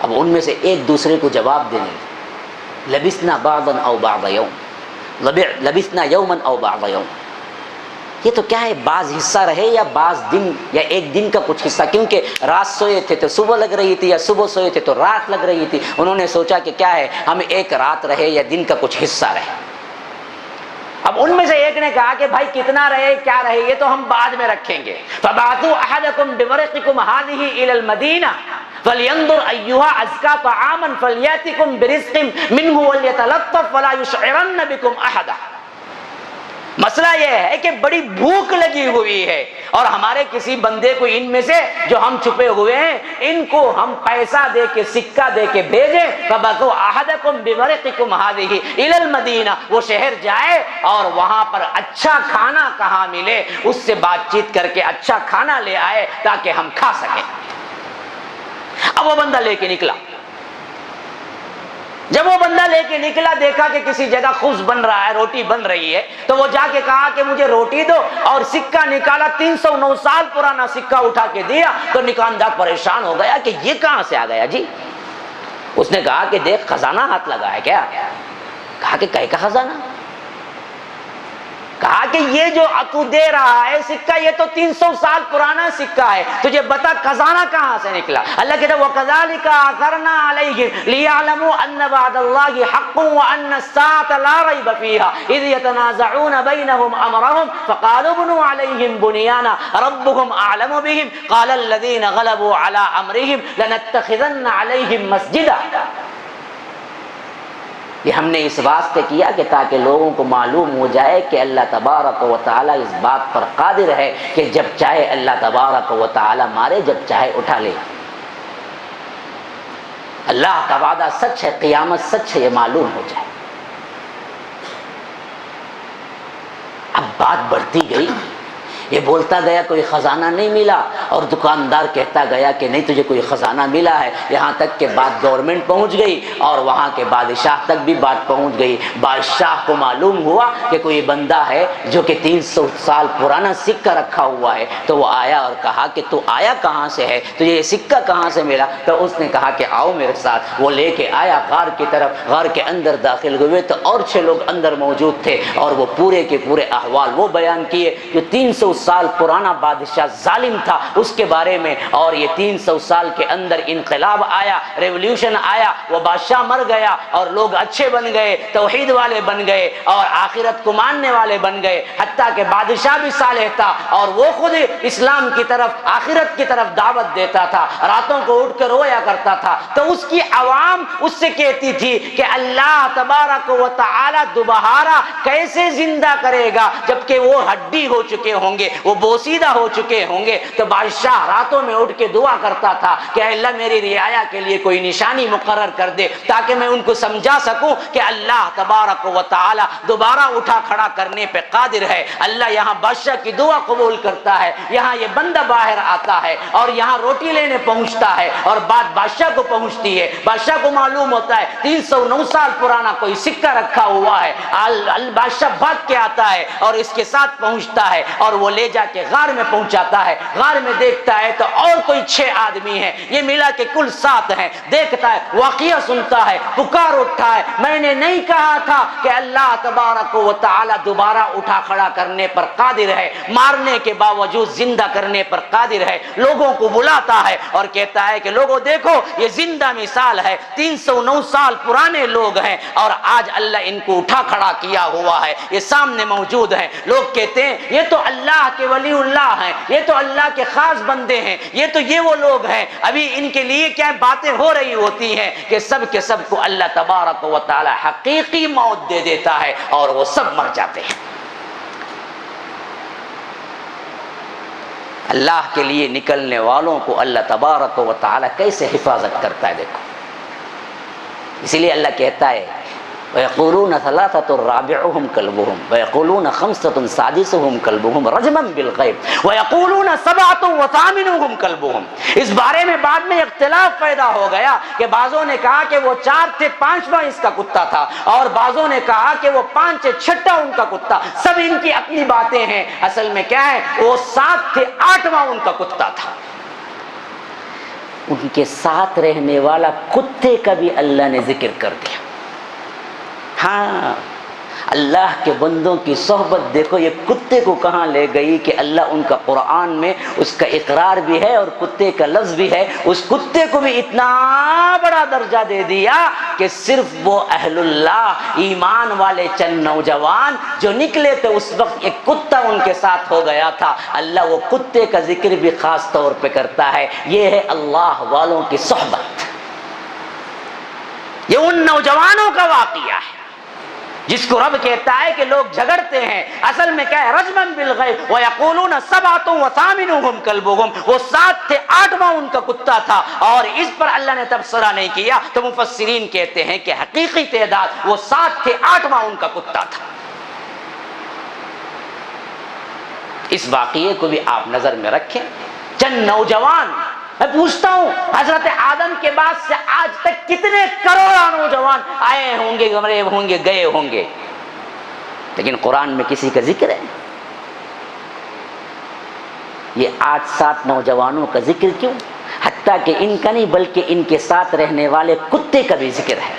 S1: اب ان میں سے ایک دوسرے کو جواب دینے لگے، لبثنا بعضا او بعض یوم، لبثنا یوما او بعض یوم. یہ تو کیا ہے، بعض حصہ رہے یا بعض دن یا ایک دن کا کچھ حصہ، کیونکہ رات سوئے تھے تو صبح لگ رہی تھی، یا صبح سوئے تھے تو رات لگ رہی تھی. انہوں نے سوچا کہ کیا ہے، ہم ایک رات رہے یا دن کا کچھ حصہ رہے. اب ان میں سے ایک نے کہا کہ بھائی کتنا رہے کیا رہے یہ تو ہم بعد میں رکھیں گے. فَبَعَثُوا أَحَدَكُمْ بِوَرِقِكُمْ هَٰذِهِ إِلَى الْمَدِينَةِ فَلْيَنظُرْ أَيُّهَا أَزْكَىٰ طَعَامًا فَلْيَأْتِكُمْ بِرِزْقٍ مِّنْهُ وَلْيَتَلَطَّفْ وَلَا يُشْعِرَنَّ بِكُمْ أَحَدًا. مسئلہ یہ ہے کہ بڑی بھوک لگی ہوئی ہے، اور ہمارے کسی بندے کو ان میں سے جو ہم چھپے ہوئے ہیں ان کو ہم پیسہ دے کے، سکہ دے کے بھیجیں. فَبَعَثُوا أَحَدَكُمْ بِوَرِقِكُمْ هَٰذِهِ إِلَى الْمَدِينَةِ. وہ شہر جائے اور وہاں پر اچھا کھانا کہاں ملے اس سے بات چیت کر کے اچھا کھانا لے آئے تاکہ ہم کھا سکیں. اب وہ بندہ لے کے نکلا. جب وہ بندہ لے کے نکلا، دیکھا کہ کسی جگہ خبز بن رہا ہے، روٹی بن رہی ہے، تو وہ جا کے کہا کہ مجھے روٹی دو، اور سکہ نکالا، 309 سال پرانا سکہ اٹھا کے دیا۔ تو دکاندار پریشان ہو گیا کہ یہ کہاں سے آ گیا جی؟ اس نے کہا کہ دیکھ خزانہ ہاتھ لگا ہے کیا؟ کہا کہ کہے کا خزانہ؟ کہا کہ یہ جو تو دے رہا ہے سکہ، یہ تو 300 سال پرانا سکہ ہے، تجھے بتا خزانہ کہاں سے نکلا؟ اللہ کہتا ہے وَكَذَلِكَ أَثَرْنَا عَلَيْهِمْ لِيَعْلَمُوا أَنَّ وَعْدَ اللَّهِ حَقٌّ وَأَنَّ السَّاعَةَ لَا رَيْبَ فِيهَا إِذْ يَتَنَازَعُونَ بَيْنَهُمْ أَمْرَهُمْ فَقَالُوا ابْنُوا عَلَيْهِمْ بُنْيَانًا رَبُّهُمْ أَعْلَمُ بِهِمْ قَالَ الَّذِينَ غَلَبُوا عَلَىٰ أَمْرِهِمْ لَنَتَّخِذَنَّ عَلَيْهِمْ مَسْجِدًا۔ یہ ہم نے اس واسطے کیا کہ تاکہ لوگوں کو معلوم ہو جائے کہ اللہ تبارک و تعالی اس بات پر قادر ہے کہ جب چاہے اللہ تبارک و تعالی مارے، جب چاہے اٹھا لے۔ اللہ کا وعدہ سچ ہے، قیامت سچ ہے، یہ معلوم ہو جائے۔ اب بات بڑھتی گئی، یہ بولتا گیا کوئی خزانہ نہیں ملا، اور دکاندار کہتا گیا کہ نہیں تجھے کوئی خزانہ ملا ہے، یہاں تک کہ بات گورنمنٹ پہنچ گئی اور وہاں کے بادشاہ تک بھی بات پہنچ گئی۔ بادشاہ کو معلوم ہوا کہ کوئی بندہ ہے جو کہ 300 سال پرانا سکہ رکھا ہوا ہے، تو وہ آیا اور کہا کہ تو آیا کہاں سے ہے، تجھے یہ سکہ کہاں سے ملا؟ تو اس نے کہا کہ آؤ میرے ساتھ۔ وہ لے کے آیا غار کی طرف، غار کے اندر داخل ہوئے تو اور 6 لوگ اندر موجود تھے، اور وہ پورے کے پورے احوال وہ بیان کیے جو 300 سال پرانا بادشاہ ظالم تھا اس کے بارے میں، اور یہ 300 سال کے اندر انقلاب آیا، ریولوشن آیا، وہ بادشاہ مر گیا اور لوگ اچھے بن گئے، توحید والے بن گئے اور آخرت کو ماننے والے بن گئے، حتیٰ کہ بادشاہ بھی صالح تھا اور وہ خود اسلام کی طرف، آخرت کی طرف دعوت دیتا تھا، راتوں کو اٹھ کر رویا کرتا تھا۔ تو اس کی عوام اس سے کہتی تھی کہ اللہ تبارک و تعالی دوبارہ کیسے زندہ کرے گا جبکہ وہ ہڈی ہو چکے ہوں گے، وہ بوسیدہ ہو چکے ہوں گے۔ تو بادشاہ راتوں میں اٹھ کے دعا کرتا تھا کہ اللہ میری رعایا کے لیے کوئی نشانی مقرر کر دے تاکہ میں ان کو سمجھا سکوں کہ اللہ تبارک و تعالی دوبارہ اٹھا کھڑا کرنے پہ قادر ہے۔ اللہ یہاں بادشاہ کی دعا قبول کرتا ہے، یہاں یہ بندہ باہر آتا ہے اور یہاں روٹی لینے پہنچتا ہے اور بات بادشاہ کو پہنچتی ہے، بادشاہ کو معلوم ہوتا ہے 309 سال پرانا کوئی سکہ رکھا ہوا ہے۔ بادشاہ بھاگ کے آتا ہے اور اس کے ساتھ پہنچتا ہے اور وہ لے جا کے غار میں پہنچاتا ہے۔ غار میں دیکھتا ہے تو اور کوئی 6 آدمی ہیں، یہ ملا کے کل 7 ہیں۔ دیکھتا ہے، واقعہ سنتا ہے، پکار اٹھا ہے، میں نے نہیں کہا تھا کہ اللہ تبارک و تعالی دوبارہ اٹھا کھڑا کرنے پر قادر ہے، مارنے کے باوجود زندہ کرنے پر قادر ہے۔ لوگوں کو بلاتا ہے اور کہتا ہے کہ لوگوں دیکھو یہ زندہ مثال ہے، 309 سال پرانے لوگ ہیں اور آج اللہ ان کو اٹھا کھڑا کیا ہوا ہے، یہ سامنے موجود ہیں۔ لوگ کہتے ہیں یہ تو اللہ کے ولی اللہ ہیں، یہ تو اللہ کے خاص بندے ہیں، یہ وہ لوگ ہیں۔ ابھی ان کے لیے کیا باتیں ہو رہی ہوتی ہیں کہ سب کے سب کو اللہ تبارک و تعالی حقیقی موت دے دیتا ہے اور وہ سب مر جاتے ہیں۔ اللہ کے لیے نکلنے والوں کو اللہ تبارک و تعالی کیسے حفاظت کرتا ہے دیکھو۔ اسی لیے اللہ کہتا ہے وَيَقُولُونَ ثَلَاثَةٌ رَابِعُهُمْ كَلْبُهُمْ وَيَقُولُونَ خَمْسَةٌ سَادِسُهُمْ كَلْبُهُمْ رَجْمًا بِالْغَيْبِ وَيَقُولُونَ سَبْعَةٌ وَثَامِنُهُمْ كَلْبُهُمْ۔ اس بارے میں بعد میں اختلاف پیدا ہو گیا کہ بعضوں نے کہا کہ وہ 4 تھے، 5واں اس کا کتا تھا، اور بعضوں نے کہا کہ وہ 5 ہے، 6واں ان کا کتا۔ سب ان کی اپنی باتیں ہیں، اصل میں کیا ہے وہ 7 تھے، 8واں ان کا کتا تھا۔ ان کے ساتھ رہنے والا کتے کا بھی اللہ نے ذکر کر دیا۔ ہاں اللہ کے بندوں کی صحبت دیکھو یہ کتے کو کہاں لے گئی کہ اللہ ان کا قرآن میں اس کا اقرار بھی ہے اور کتے کا لفظ بھی ہے۔ اس کتے کو بھی اتنا بڑا درجہ دے دیا کہ صرف وہ اہل اللہ ایمان والے چند نوجوان جو نکلے تھے اس وقت ایک کتا ان کے ساتھ ہو گیا تھا۔ اللہ وہ کتے کا ذکر بھی خاص طور پہ کرتا ہے۔ یہ ہے اللہ والوں کی صحبت، یہ ان نوجوانوں کا واقعہ ہے جس کو رب کہتا ہے کہ لوگ جھگڑتے ہیں، اصل میں کیا ہے رجمن بالغیب وَيَقُولُونَ سَبْعَةٌ وَثَامِنُهُمْ كَلْبُهُمْ۔ وہ 7 تھے، 8واں ان کا کتا تھا، اور اس پر اللہ نے تبصرہ نہیں کیا تو مفسرین کہتے ہیں کہ حقیقی تعداد وہ 7 تھے، 8واں ان کا کتا تھا۔ اس واقعے کو بھی آپ نظر میں رکھیں۔ چند نوجوان میں پوچھتا ہوں حضرت آدم کے بعد سے آج تک کتنے کروڑوں نوجوان آئے ہوں گے، گمرے ہوں گے، گئے ہوں گے، لیکن قرآن میں کسی کا ذکر ہے؟ یہ 8-7 نوجوانوں کا ذکر کیوں؟ حتیٰ کہ ان کا نہیں بلکہ ان کے ساتھ رہنے والے کتے کا بھی ذکر ہے.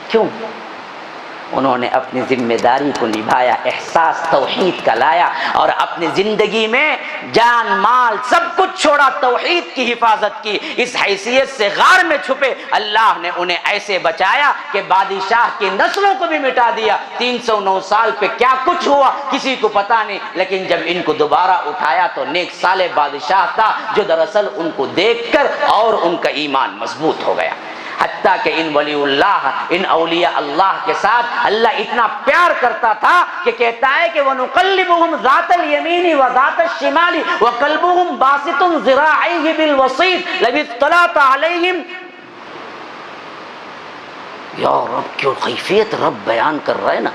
S1: کیوں؟ انہوں نے اپنی ذمہ داری کو نبھایا، احساس توحید کا لایا اور اپنی زندگی میں جان مال سب کچھ چھوڑا، توحید کی حفاظت کی. اس حیثیت سے غار میں چھپے، اللہ نے انہیں ایسے بچایا کہ بادشاہ کی نسلوں کو بھی مٹا دیا. 309 سال پہ کیا کچھ ہوا کسی کو پتا نہیں، لیکن جب ان کو دوبارہ اٹھایا تو نیک صالح بادشاہ تھا جو دراصل ان کو دیکھ کر اور ان کا ایمان مضبوط ہو گیا. حتیٰ کہ ان ولی اللہ، ان اولیاء اللہ کے ساتھ اللہ اتنا پیار کرتا تھا کہ کہتا ہے کہ وَنُقَلِّبُهُمْ ذَاتَ الْيَمِينِ وَذَاتَ الشِّمَالِ وَقَلْبُهُمْ بَاسِطٌ ذِرَاعَيْهِ بِالْوَصِيدِ لَوِ اطَّلَعْتَ عَلَيْهِمْ. یا رب کیوں کیفیت رب بیان کر رہا ہے نا،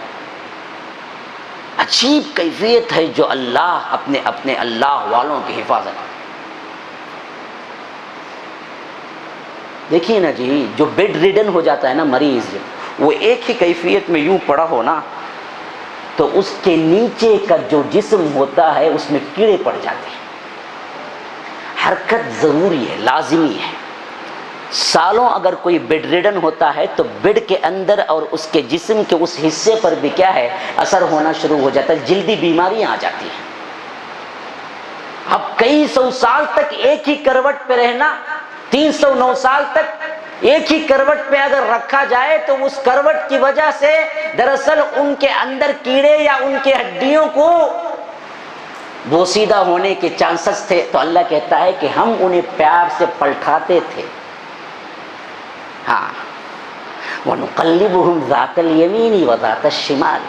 S1: عجیب کیفیت ہے جو اللہ اپنے اللہ والوں کی حفاظت. دیکھیے نا جی، جو بیڈ ریڈن ہو جاتا ہے نا مریض، وہ ایک ہی کیفیت میں یوں پڑا ہو نا تو اس کے نیچے کا جو جسم ہوتا ہے اس میں کیڑے پڑ جاتے ہیں. حرکت ضروری ہے، لازمی ہے. سالوں اگر کوئی بیڈ ریڈن ہوتا ہے تو بیڈ کے اندر اور اس کے جسم کے اس حصے پر بھی کیا ہے، اثر ہونا شروع ہو جاتا ہے، جلدی بیماریاں آ جاتی ہیں. اب کئی سو سال تک ایک ہی کروٹ پہ رہنا، 309 سال تک ایک ہی کروٹ پہ اگر رکھا جائے تو اس کروٹ کی وجہ سے دراصل ان کے اندر کیڑے یا ان کے ہڈیوں کو بوسیدہ ہونے کے چانسز تھے. تو اللہ کہتا ہے کہ ہم انہیں پیار سے پلٹاتے تھے. ہاں، وَنُقَلِّبُهُمْ ذَاتَ الْيَمِينِ وَذَاتَ الشِّمَالِ.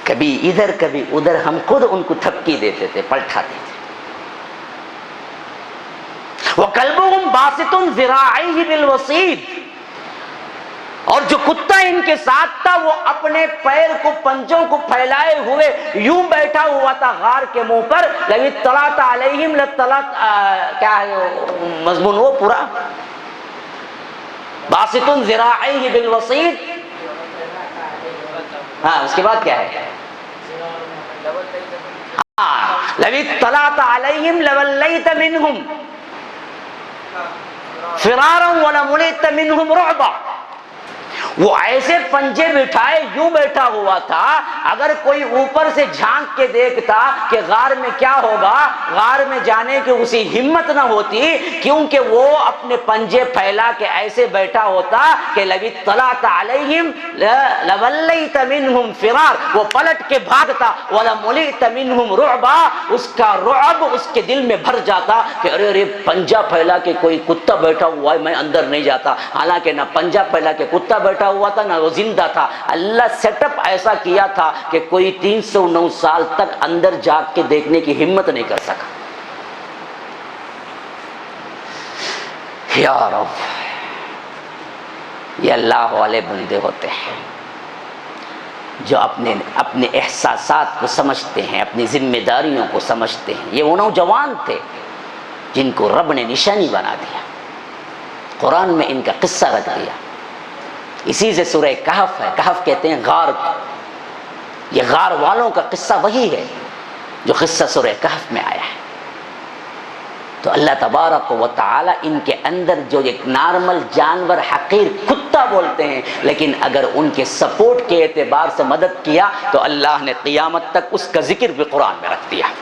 S1: کبھی ادھر کبھی ادھر، ہم خود ان کو تھپکی دیتے تھے، پلٹاتے تھے. وَقَلْبُهُمْ بَاسِطٌ ذِرَاعَيْهِ بِالْوَصِيدِ. اور جو کتا ان کے ساتھ تھا وہ اپنے پیر کو، پنجوں کو پھیلائے ہوئے یوں بیٹھا ہوا تھا غار کے منہ پر. لَوِ اطَّلَعْتَ عَلَيْهِمْ لَاطَّلَعْتَ، کیا ہے مضمون وہ پورا؟ بَاسِطٌ ذِرَاعَيْهِ بِالْوَصِيدِ. ہاں، اس کے بعد کیا ہے؟ لَوِ اطَّلَعْتَ عَلَيْهِمْ لَوَلَّيْتَ مِنْهُمْ فرارا وَلَمُلِئْتَ مِنْهُمْ رُعْبًا. وہ ایسے پنجے بٹھائے یوں بیٹھا ہوا تھا، اگر کوئی اوپر سے جھانک کے دیکھتا کہ غار میں کیا ہوگا، غار میں جانے کی اسی ہمت نہ ہوتی، کیونکہ وہ اپنے پنجے پھیلا کے ایسے بیٹھا ہوتا کہ لَوِ اطَّلَعْتَ عَلَيْهِمْ لَوَلَّيْتَ مِنْهُمْ فرار. وہ پلٹ کے بھاگتا. وَلَمُلِئْتَ مِنْهُمْ رُعْبًا. اس کا رعب اس کے دل میں بھر جاتا کہ ارے ارے پنجہ پھیلا کے کوئی کتا بیٹھا ہوا ہے، میں اندر نہیں جاتا. حالانکہ نہ پنجہ پھیلا کے کتا بیٹھا ہوا تھا نہ وہ زندہ تھا. اللہ سیٹ اپ ایسا کیا تھا کہ کوئی 309 سال تک اندر جاگ کے دیکھنے کی ہمت نہیں کر سکا. یا رب، یہ اللہ والے بندے ہوتے ہیں جو اپنے احساسات کو سمجھتے ہیں، اپنی ذمہ داریوں کو سمجھتے ہیں. یہ وہ نوجوان تھے جن کو رب نے نشانی بنا دیا، قرآن میں ان کا قصہ رکھ دیا. اسی سے سورہ کہف ہے. کہف کہتے ہیں غار کو. یہ غار والوں کا قصہ وہی ہے جو قصہ سورہ کہف میں آیا ہے. تو اللہ تبارک و تعالی ان کے اندر جو ایک نارمل جانور حقیر کتا بولتے ہیں، لیکن اگر ان کے سپورٹ کے اعتبار سے مدد کیا تو اللہ نے قیامت تک اس کا ذکر بھی قرآن میں رکھ دیا.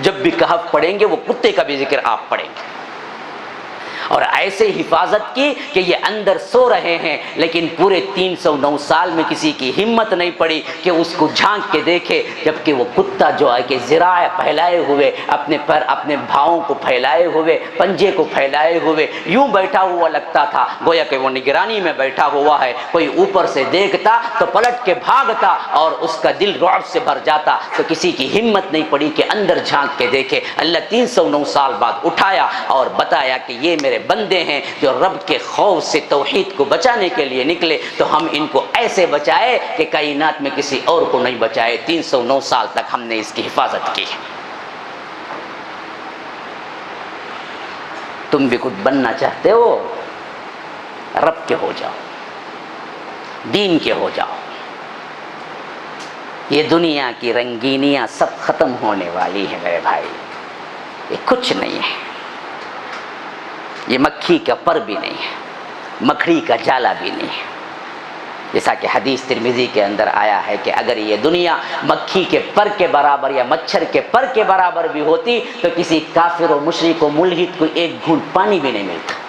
S1: جب بھی کہف پڑھیں گے وہ کتے کا بھی ذکر آپ پڑھیں گے. اور ایسے حفاظت کی کہ یہ اندر سو رہے ہیں، لیکن پورے 309 سال میں کسی کی ہمت نہیں پڑی کہ اس کو جھانک کے دیکھے، جبکہ وہ کتا جو ہے کہ ذراع پھیلائے ہوئے، اپنے پر اپنے بھاؤں کو پھیلائے ہوئے، پنجے کو پھیلائے ہوئے یوں بیٹھا ہوا لگتا تھا، گویا کہ وہ نگرانی میں بیٹھا ہوا ہے. کوئی اوپر سے دیکھتا تو پلٹ کے بھاگتا اور اس کا دل رعب سے بھر جاتا. تو کسی کی ہمت نہیں پڑی کہ اندر جھانک کے دیکھے. اللہ 309 سال بعد اٹھایا اور بتایا کہ یہ میرے بندے ہیں جو رب کے خوف سے توحید کو بچانے کے لیے نکلے، تو ہم ان کو ایسے بچائے کہ کائنات میں کسی اور کو نہیں بچائے. 309 سال تک ہم نے اس کی حفاظت کی. تم بھی کچھ بننا چاہتے ہو، رب کے ہو جاؤ، دین کے ہو جاؤ۔ یہ دنیا کی رنگینیاں سب ختم ہونے والی ہیں میرے بھائی، یہ کچھ نہیں ہے، یہ مکھی کا پر بھی نہیں ہے، مکڑی کا جالا بھی نہیں ہے۔ جیسا کہ حدیث ترمذی کے اندر آیا ہے کہ اگر یہ دنیا مکھی کے پر کے برابر یا مچھر کے پر کے برابر بھی ہوتی تو کسی کافر و مشرک و ملحد کو ایک گھونٹ پانی بھی نہیں ملتا۔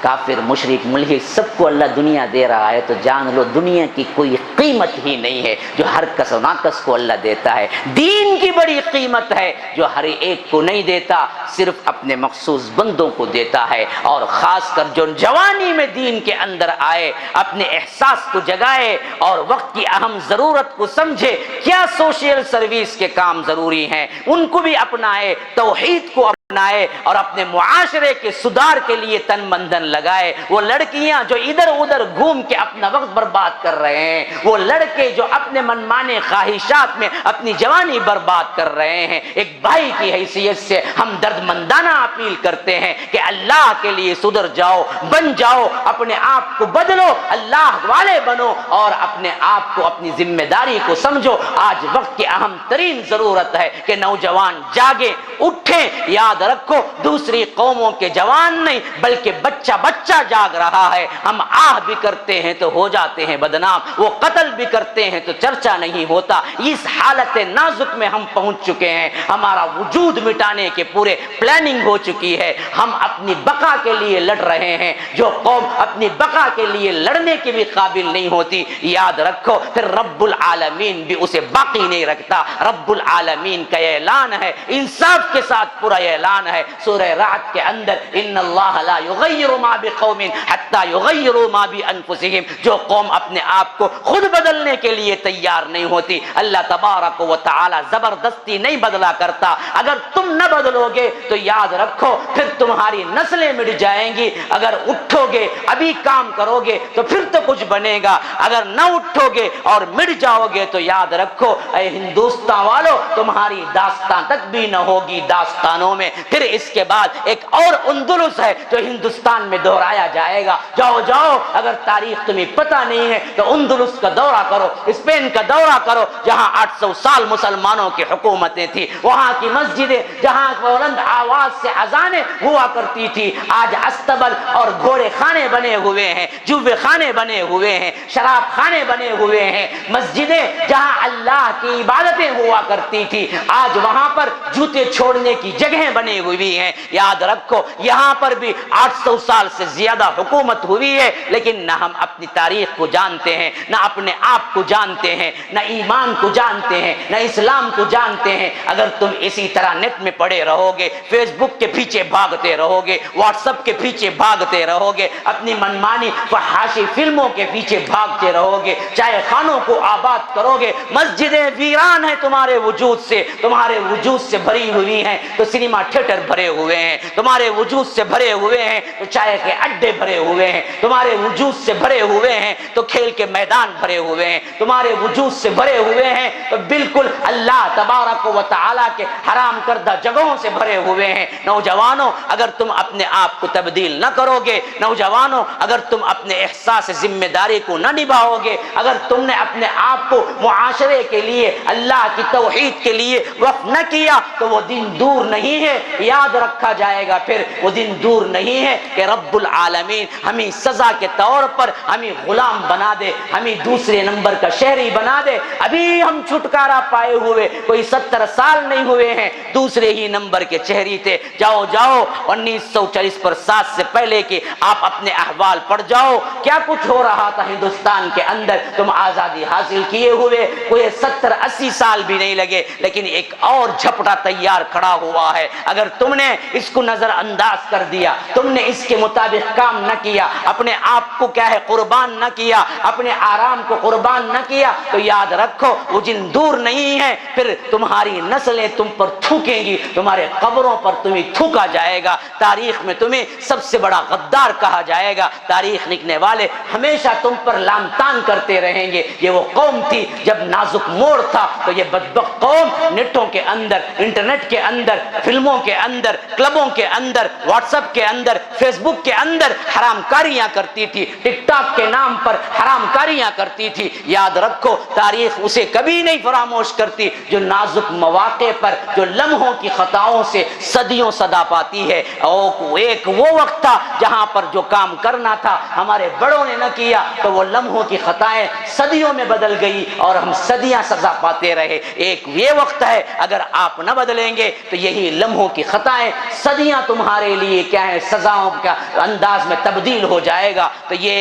S1: کافر مشرک ملحد سب کو اللہ دنیا دے رہا ہے تو جان لو دنیا کی کوئی قیمت ہی نہیں ہے جو ہر کس و ناکس کو اللہ دیتا ہے۔ دین کی بڑی قیمت ہے جو ہر ایک کو نہیں دیتا، صرف اپنے مخصوص بندوں کو دیتا ہے، اور خاص کر جو جوانی میں دین کے اندر آئے، اپنے احساس کو جگائے اور وقت کی اہم ضرورت کو سمجھے، کیا سوشل سروس کے کام ضروری ہیں ان کو بھی اپنائے، توحید کو اپنائے اور اپنے معاشرے کے سدھار کے لیے تن من دھن لگائے۔ وہ لڑکیاں جو ادھر ادھر گھوم کے اپنا وقت برباد کر رہے ہیں، وہ لڑکے جو اپنے منمانے خواہشات میں اپنی جوانی برباد کر رہے ہیں، ایک بھائی کی حیثیت سے ہم درد مندانہ اپیل کرتے ہیں کہ اللہ کے لیے سدھر جاؤ، بن جاؤ، اپنے آپ کو بدلو، اللہ والے بنو اور اپنے آپ کو اپنی ذمہ داری کو سمجھو۔ آج وقت کی اہم ترین ضرورت ہے کہ نوجوان جاگیں، اٹھیں۔ یاد رکھو دوسری قوموں کے جوان نہیں بلکہ بچہ بچہ جاگ رہا ہے۔ ہم آہ بھی کرتے ہیں تو ہو جاتے ہیں بدنام، وہ قتل بھی کرتے ہیں تو چرچا نہیں ہوتا۔ اس حالت نازک میں ہم پہنچ چکے ہیں، ہمارا وجود مٹانے کے پورے پلاننگ ہو چکی ہے۔ ہم اپنی بقا کے لیے لڑ رہے ہیں، جو قوم اپنی بقا کے لیے لڑنے کے بھی قابل نہیں ہوتی، یاد رکھو پھر رب العالمین بھی اسے باقی نہیں رکھتا۔ رب العالمین کا یہ اعلان ہے، انصاف کے ساتھ پورا اعلان ہے سورہ رعد کے اندر، ان اللہ لا یغیر ما بقوم حتی یغیروا ما بانفسہم۔ جو قوم اپنے آپ کو خود بدلنے کے لیے تیار نہیں ہوتی، اللہ تبارک و تعالی زبردستی نہیں بدلا کرتا۔ اگر تم نہ بدلو گے تو یاد رکھو پھر تمہاری نسلیں مٹ جائیں گی۔ اگر اٹھو گے ابھی کام کرو گے تو پھر تو کچھ بنے گا، اگر نہ اٹھو گے اور مٹ جاؤ گے تو یاد رکھو اے ہندوستان والو تمہاری داستان تک بھی نہ ہوگی داستانوں میں۔ پھر اس کے بعد ایک اور اندلس ہے جو ہندوستان میں دہرایا جائے گا۔ جاؤ جاؤ، اگر تاریخ تمہیں پتہ نہیں ہے تو اندلس کا دورہ کرو، اسپین کا دورہ کرو، جہاں 800 سال مسلمانوں کی حکومتیں تھی، وہاں کی مسجدیں جہاں بلند آواز سے اذانیں ہوا کرتی تھی، آج استبل اور گھوڑے خانے بنے ہوئے ہیں، جوے خانے بنے ہوئے ہیں، شراب خانے بنے ہوئے ہیں۔ مسجدیں جہاں اللہ کی عبادتیں ہوا کرتی تھی، آج وہاں پر جوتے چھوڑنے کی جگہیں بنی ہوئی ہیں۔ یاد رکھو یہاں پر بھی 800 سال سے زیادہ حکومت ہوئی ہے، لیکن نہ ہم اپنی تاریخ کو جانتے ہیں، نہ اپنے آپ کو جانتے ہیں، نہ ایمان کو جانتے ہیں، نہ اسلام کو جانتے ہیں۔ اگر تم اسی طرح نیٹ میں پڑے رہو گے، فیس بک کے پیچھے بھاگتے رہو گے، واٹس ایپ کے پیچھے بھاگتے رہو گے، اپنی منمانی فحاشی فلموں کے پیچھے بھاگتے رہو گے، چائے خانوں کو آباد کرو گے، مسجدیں ویران ہیں تمہارے وجود سے، تمہارے وجود سے بھری ہوئی ہیں تو سینما تھیٹر بھرے ہوئے ہیں، تمہارے وجود سے بھرے ہوئے ہیں تو چائے کے اڈے بھرے ہوئے ہیں، تمہارے وجود سے بھرے ہوئے ہیں تو کھیل کے میدان بھرے ہوئے ہیں، تمہارے وجود سے بھرے ہوئے ہیں تو بالکل اللہ تبارک و تعالی کے حرام کردہ جگہوں سے بھرے ہوئے ہیں۔ نوجوانوں اگر تم اپنے آپ کو تبدیل نہ کرو گے، نوجوانوں اگر تم اپنے احساس ذمہ داری کو نہ نبھاؤ گے، اگر تم نے اپنے آپ کو معاشرے کے لیے اللہ کی توحید کے لیے وقف نہ کیا تو وہ دن دور نہیں ہے، یاد رکھا جائے گا پھر وہ دن دور نہیں ہے کہ رب العالمین ہمیں سزا کے طور پر ہمیں غلام بنا دے، ہمیں دوسرے نمبر کا شہری بنا دے۔ ابھی ہم چھٹکارا پائے ہوئے کوئی 70 سال نہیں ہوئے ہیں، دوسرے ہی نمبر کے شہری تھے۔ جاؤ جاؤ 1940 پر 7 سے پہلے کے آپ اپنے احوال پڑھ جاؤ، کیا کچھ ہو رہا تھا ہندوستان کے اندر۔ تم آزادی حاصل کیے ہوئے کوئی 70-80 سال بھی نہیں لگے، لیکن ایک اور جھپٹا تیار کھڑا ہوا ہے۔ اگر تم نے اس کو نظر انداز کر دیا، تم نے اس کے مطابق کام نہ کیا، اپنے آپ کو کیا ہے قربان نہ کیا، اپنے آرام کو قربان نہ کیا، تو یاد رکھو وہ دن دور نہیں ہے، پھر تمہاری نسلیں تم پر تھوکیں گی، تمہارے قبروں پر تمہیں تھوکا جائے گا، تاریخ میں تمہیں سب سے بڑا غدار کہا جائے گا۔ تاریخ لکھنے والے ہمیشہ تم پر لام تان کرتے رہیں گے۔ یہ وہ قوم تھی جب نازک موڑ تھا تو یہ بدبخت قوم نیٹوں کے اندر، انٹرنیٹ کے اندر، فلموں کے اندر، کلبوں کے اندر، واٹس ایپ کے اندر، فیس بک کے اندر حرام کاریاں کرتی تھی، ٹک ٹاک کے نام پر حرام کاریاں کرتی تھی. یاد رکھو تاریخ اسے کبھی نہیں فراموش کرتی جو نازک مواقع پر، جو لمحوں کی خطاؤں سے صدیوں صدا پاتی ہے. اور ایک وہ وقت تھا جہاں پر جو کام کرنا تھا ہمارے بڑوں نے نہ کیا تو وہ لمحوں کی خطائیں صدیوں میں بدل گئی اور ہم صدیاں سزا پاتے رہے. ایک یہ وقت ہے اگر آپ نہ بدلیں گے تو یہی لمحوں کی خطائیں صدیاں تمہارے لیے کیا ہے سزاؤں کا انداز میں تبدیل ہو جائے گا. تو یہ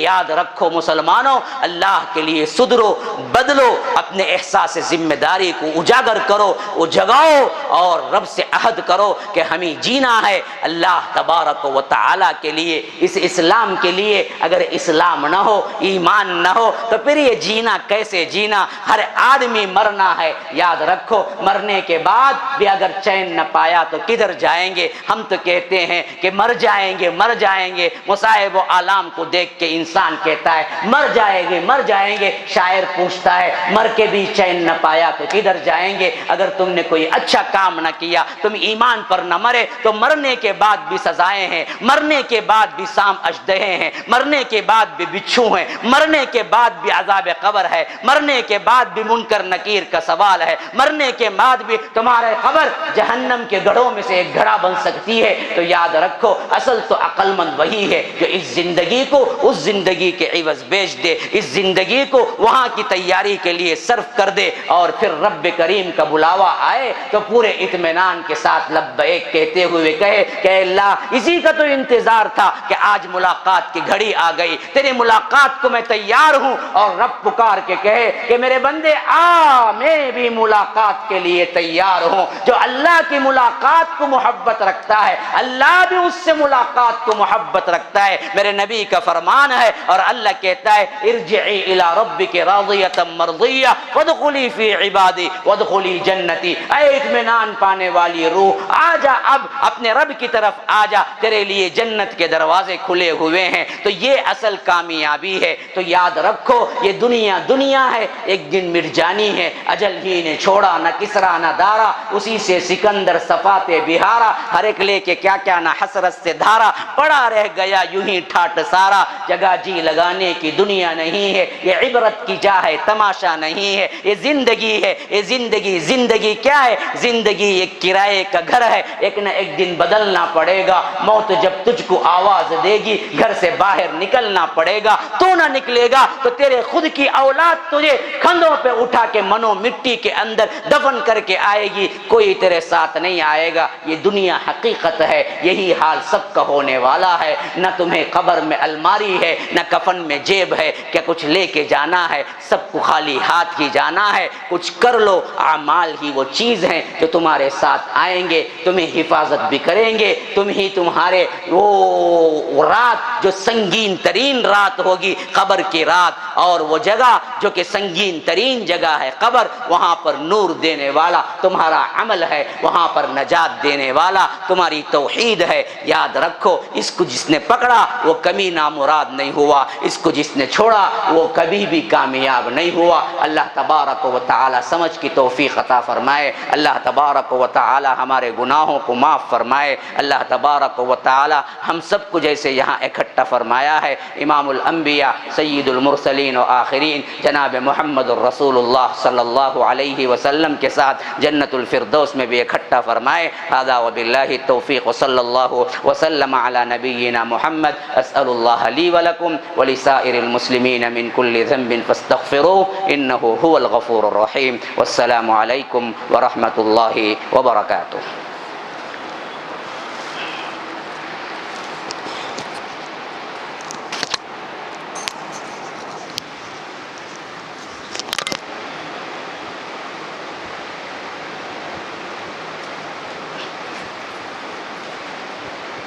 S1: یاد رکھو مسلمانوں، اللہ کے لیے سدھرو، بدلو، اپنے احساس ذمہ داری کو اجاگر کرو، جگاؤ اور رب سے عہد کرو کہ ہمیں جینا ہے اللہ تبارک و تعالی کے لیے، اس اسلام کے لیے. اگر اسلام نہ ہو، ایمان نہ ہو تو پھر یہ جینا کیسے جینا؟ ہر آدمی مرنا ہے. یاد رکھو مرنے کے بعد بھی اگر چین نہ پایا تو کدھر جائیں گے؟ ہم تو کہتے ہیں کہ مر جائیں گے، مر جائیں گے. مصائب و آلام کو دیکھ کے انسان کہتا ہے مر جائیں گے، مر جائیں گے. شاعر پوچھتا ہے مر کے بھی چین نہ پایا تو کدھر جائیں گے؟ اگر تم نے کوئی اچھا کام نہ کیا، تم ایمان پر نہ مرے تو مرنے کے بعد بھی سزائیں ہیں، مرنے کے بعد بھی سام اژدہے ہیں، مرنے کے بعد بھی بچھو ہیں، مرنے کے بعد بھی عذاب قبر ہے، مرنے کے بعد بھی منکر نکیر کا سوال ہے، مرنے کے بعد بھی تمہارے قبر جہنم کے گڑھوں میں سے ایک گھڑا بن سکتی ہے. تو یاد رکھو اصل تو عقل مند وہی ہے جو اس زندگی کو اس زندگی کے عوض بیچ دے، اس زندگی کو وہاں کی تیاری کے لیے صرف کر دے اور پھر رب کریم کا بلاوا آئے تو پورے اطمینان کے ساتھ لبیک کہتے ہوئے کہے کہ اللہ اسی کا تو انتظار تھا کہ آج ملاقات کی گھڑی آ گئی، تیری ملاقات کو میں تیار ہوں. اور رب پکار کے کہے کہ میرے بندے آ، میں بھی ملاقات کے لیے تیار ہوں. جو اللہ کی ملاقات کو محبت رکھتا ہے اللہ بھی اس سے ملاقات کو محبت رکھتا ہے. میرے نبی کا فرمان ہے اور اللہ کہتا ہے ارجعی الی ربک راضیۃ مرضیہ وادخلی فی عبادی وادخلی جنتی. اے اطمینان پانے والی روح آجا، اب اپنے رب کی طرف آجا، تیرے لیے جنت کے دروازے کھلے ہوئے ہیں. تو یہ اصل کامیابی ہے. تو یاد رکھو یہ دنیا دنیا ہے، ایک دن مٹ جانی ہے. اجل ہی نے چھوڑا نہ کسرا نہ دارا، اسی سے سکندر صفات بہارا. ہر ایک لے کے کیا کیا نہ حسرت سے دھارا، پڑا رہ گیا یوں ہی ٹھاٹ سارا. جگہ جی لگانے کی دنیا نہیں ہے، یہ عبرت کی جا ہے تماشا نہیں ہے. یہ زندگی ہے، یہ زندگی زندگی کیا ہے؟ زندگی ایک کرائے کا گھر ہے، ایک نہ ایک دن بدلنا پڑے گا. موت جب تجھ کو آواز دے گی گھر سے باہر نکلنا پڑے گا. تو نہ نکلے گا تو تیرے خود کی اولاد تجھے کندھوں پہ اٹھا کے منو مٹی کے اندر دفن کر کے آئے گی، کوئی تیرے ساتھ نہیں آئے گا. یہ دنیا حقیقت ہے، یہی حال سب کا ہونے والا ہے. نہ تمہیں قبر میں الماری ہے، نہ کفن میں جیب ہے، کیا کچھ لے کے جانا ہے؟ سب کو خالی ہاتھ ہی جانا ہے. کچھ کر لو، اعمال ہی وہ چیز ہیں جو تمہارے ساتھ آئیں گے، تمہیں حفاظت بھی کریں گے. تم ہی تمہارے وہ رات جو سنگین ترین رات ہوگی قبر کی رات، اور وہ جگہ جو کہ سنگین ترین جگہ ہے قبر، وہاں پر نور دینے والا تمہارا عمل ہے، وہاں پر نجات دینے والا تمہاری توحید ہے. یاد رکھو اس کو جس نے پکڑا وہ کبھی نامراد نہیں ہوا، اس کو جس نے چھوڑا وہ کبھی بھی کامیاب نہیں ہوا. اللہ تبارک و تعالی سمجھ کی توفیق عطا فرمائے. اللہ تبارک و تعالی ہمارے گناہوں کو معاف فرمائے. اللہ تبارک و تعالی ہم سب کو جیسے یہاں اکٹھا فرمایا ہے امام الانبیاء سید المرسلین و آخرین جناب محمد الرسول اللہ صلی اللہ علیہ وسلم کے ساتھ جنت الفردوس میں بھی اکٹھا فرمائے. ھذا وباللہ التوفیق وصلی اللہ وسلم علی نبینا محمد. اسأل اللہ لی ولکم ولسائر المسلمین من کل ذنب فاستغفروه انه هو الغفور الرحیم. والسلام علیکم ورحمۃ اللہ وبرکاتہ.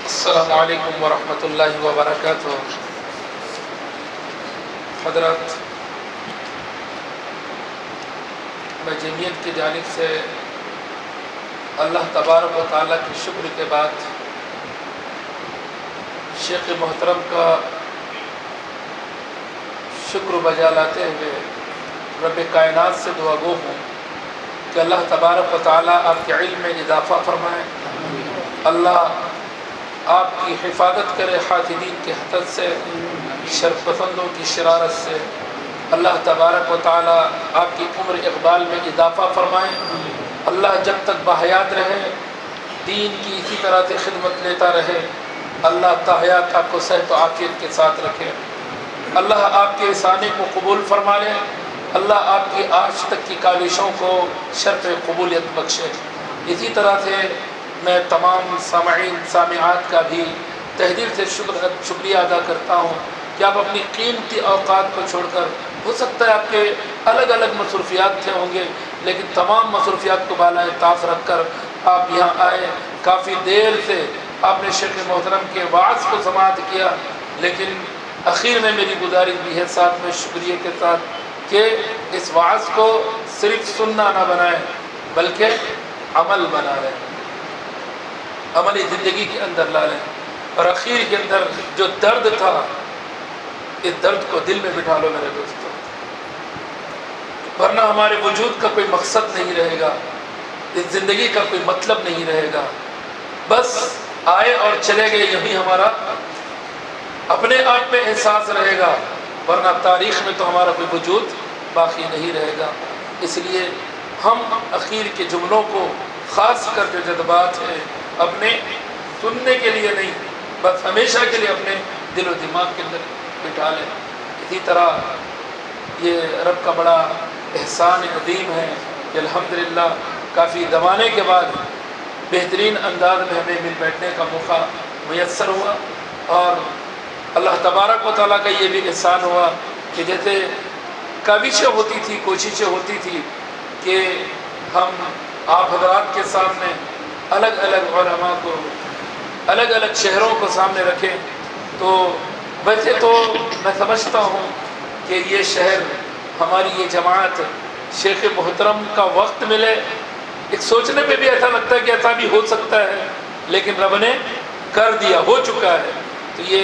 S2: السلام علیکم ورحمۃ اللہ وبرکاتہ. حضرت، میں جمعیت کی جانب سے اللہ تبارک و تعالیٰ کے شکر کے بعد شیخ محترم کا شکر بجا لاتے ہوئے رب کائنات سے دعا گو ہوں کہ اللہ تبارک و تعالیٰ آپ کے علم میں اضافہ فرمائے، اللہ آپ کی حفاظت کرے حاسدین کے حسد سے، شر پسندوں کی شرارت سے، اللہ تبارک و تعالیٰ آپ کی عمر اقبال میں اضافہ فرمائے، اللہ جب تک باحیات رہے دین کی اسی طرح سے خدمت لیتا رہے، اللہ تحیات آپ کو صحت و عافیت کے ساتھ رکھے، اللہ آپ کے احسانے کو قبول فرما لے، اللہ آپ کی آج تک کی کاوشوں کو شرف قبولیت بخشے۔ اسی طرح سے میں تمام سامعین سامعات کا بھی تہ دل سے شکریہ ادا کرتا ہوں کہ آپ اپنی قیمتی اوقات کو چھوڑ کر، ہو سکتا ہے آپ کے الگ الگ مصروفیات تھے ہوں گے، لیکن تمام مصروفیات کو بالائے طاق رکھ کر آپ یہاں آئے، کافی دیر سے آپ نے شیخ محترم کے وعظ کو سماعت کیا، لیکن اخیر میں میری گزارش بھی ہے ساتھ میں شکریہ کے ساتھ کہ اس وعظ کو صرف سننا نہ بنائیں بلکہ عمل بنا لیں، عملی زندگی کے اندر لا لیں، اور اخیر کے اندر جو درد تھا اس درد کو دل میں بٹھا لو میرے دوستوں، ورنہ ہمارے وجود کا کوئی مقصد نہیں رہے گا، اس زندگی کا کوئی مطلب نہیں رہے گا، بس آئے اور چلے گئے یہی ہمارا اپنے آپ میں احساس رہے گا، ورنہ تاریخ میں تو ہمارا کوئی وجود باقی نہیں رہے گا۔ اس لیے ہم اخیر کے جملوں کو، خاص کر جو جذبات ہیں، اپنے سننے کے لیے نہیں بس ہمیشہ کے لیے اپنے دل و دماغ کے اندر بٹھا لیں۔ اسی طرح یہ رب کا بڑا احسان عظیم ہے کہ الحمدللہ کافی زمانے کے بعد بہترین انداز میں ہمیں مل بیٹھنے کا موقع میسر ہوا، اور اللہ تبارک و تعالیٰ کا یہ بھی احسان ہوا کہ جیسے کاوشیں ہوتی تھی، کوششیں ہوتی تھی کہ ہم آپ حضرات کے سامنے الگ الگ علماء کو، الگ الگ شہروں کو سامنے رکھیں، تو ویسے تو میں سمجھتا ہوں کہ یہ شہر، ہماری یہ جماعت، شیخ محترم کا وقت ملے، ایک سوچنے پہ بھی ایسا لگتا ہے کہ ایسا بھی ہو سکتا ہے، لیکن رب نے کر دیا، ہو چکا ہے۔ تو یہ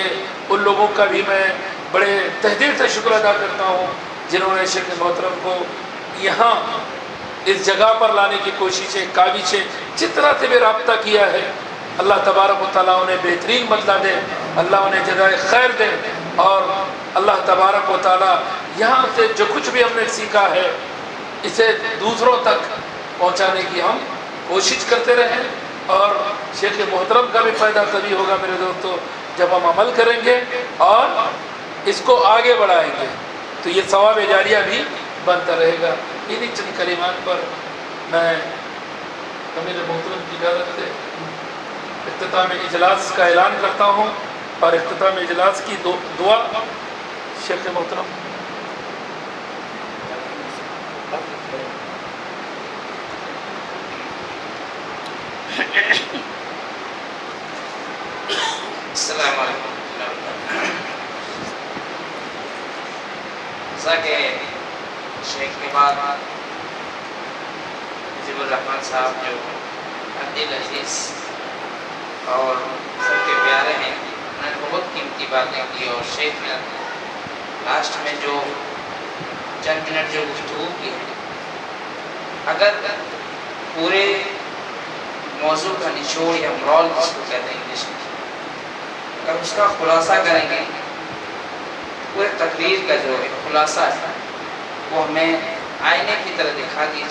S2: ان لوگوں کا بھی میں بڑے تہ دل سے شکر ادا کرتا ہوں جنہوں نے شیخ محترم کو یہاں اس جگہ پر لانے کی کوششیں، کاوشیں، جس طرح سے بھی رابطہ کیا ہے، اللہ تبارک و تعالیٰ انہیں بہترین بدلہ دے، اللہ انہیں جزائے خیر دے، اور اللہ تبارک و تعالیٰ یہاں سے جو کچھ بھی ہم نے سیکھا ہے اسے دوسروں تک پہنچانے کی ہم کوشش کرتے رہیں، اور شیخ محترم کا بھی فائدہ تبھی ہوگا میرے دوستو جب ہم عمل کریں گے اور اس کو آگے بڑھائیں گے، تو یہ ثواب جاریہ بھی بنتا رہے گا۔ انہی چند کلمات پر میں امیر محترم کی اجازت سے اختتام اجلاس کا اعلان کرتا ہوں، اور اختتام اجلاس کی دعا شیخ محترم۔
S3: السلام علیکم۔ جیسا کہ شیخ کے بعد مجیب الرحمن صاحب جو عبد العزیز اور سب کے پیارے ہیں، انہوں نے بہت قیمتی باتیں کی، اور شیخ نے لاسٹ میں جو چند منٹ جو گفتگو کی ہے، اگر پورے موضوع کا نچوڑ یا مرال جس کو کہتے ہیں انگلش میں، اگر اس کا خلاصہ کریں گے، پورے تقریر کا جو خلاصہ ہے وہ ہمیں آئینے کی طرح دکھا دی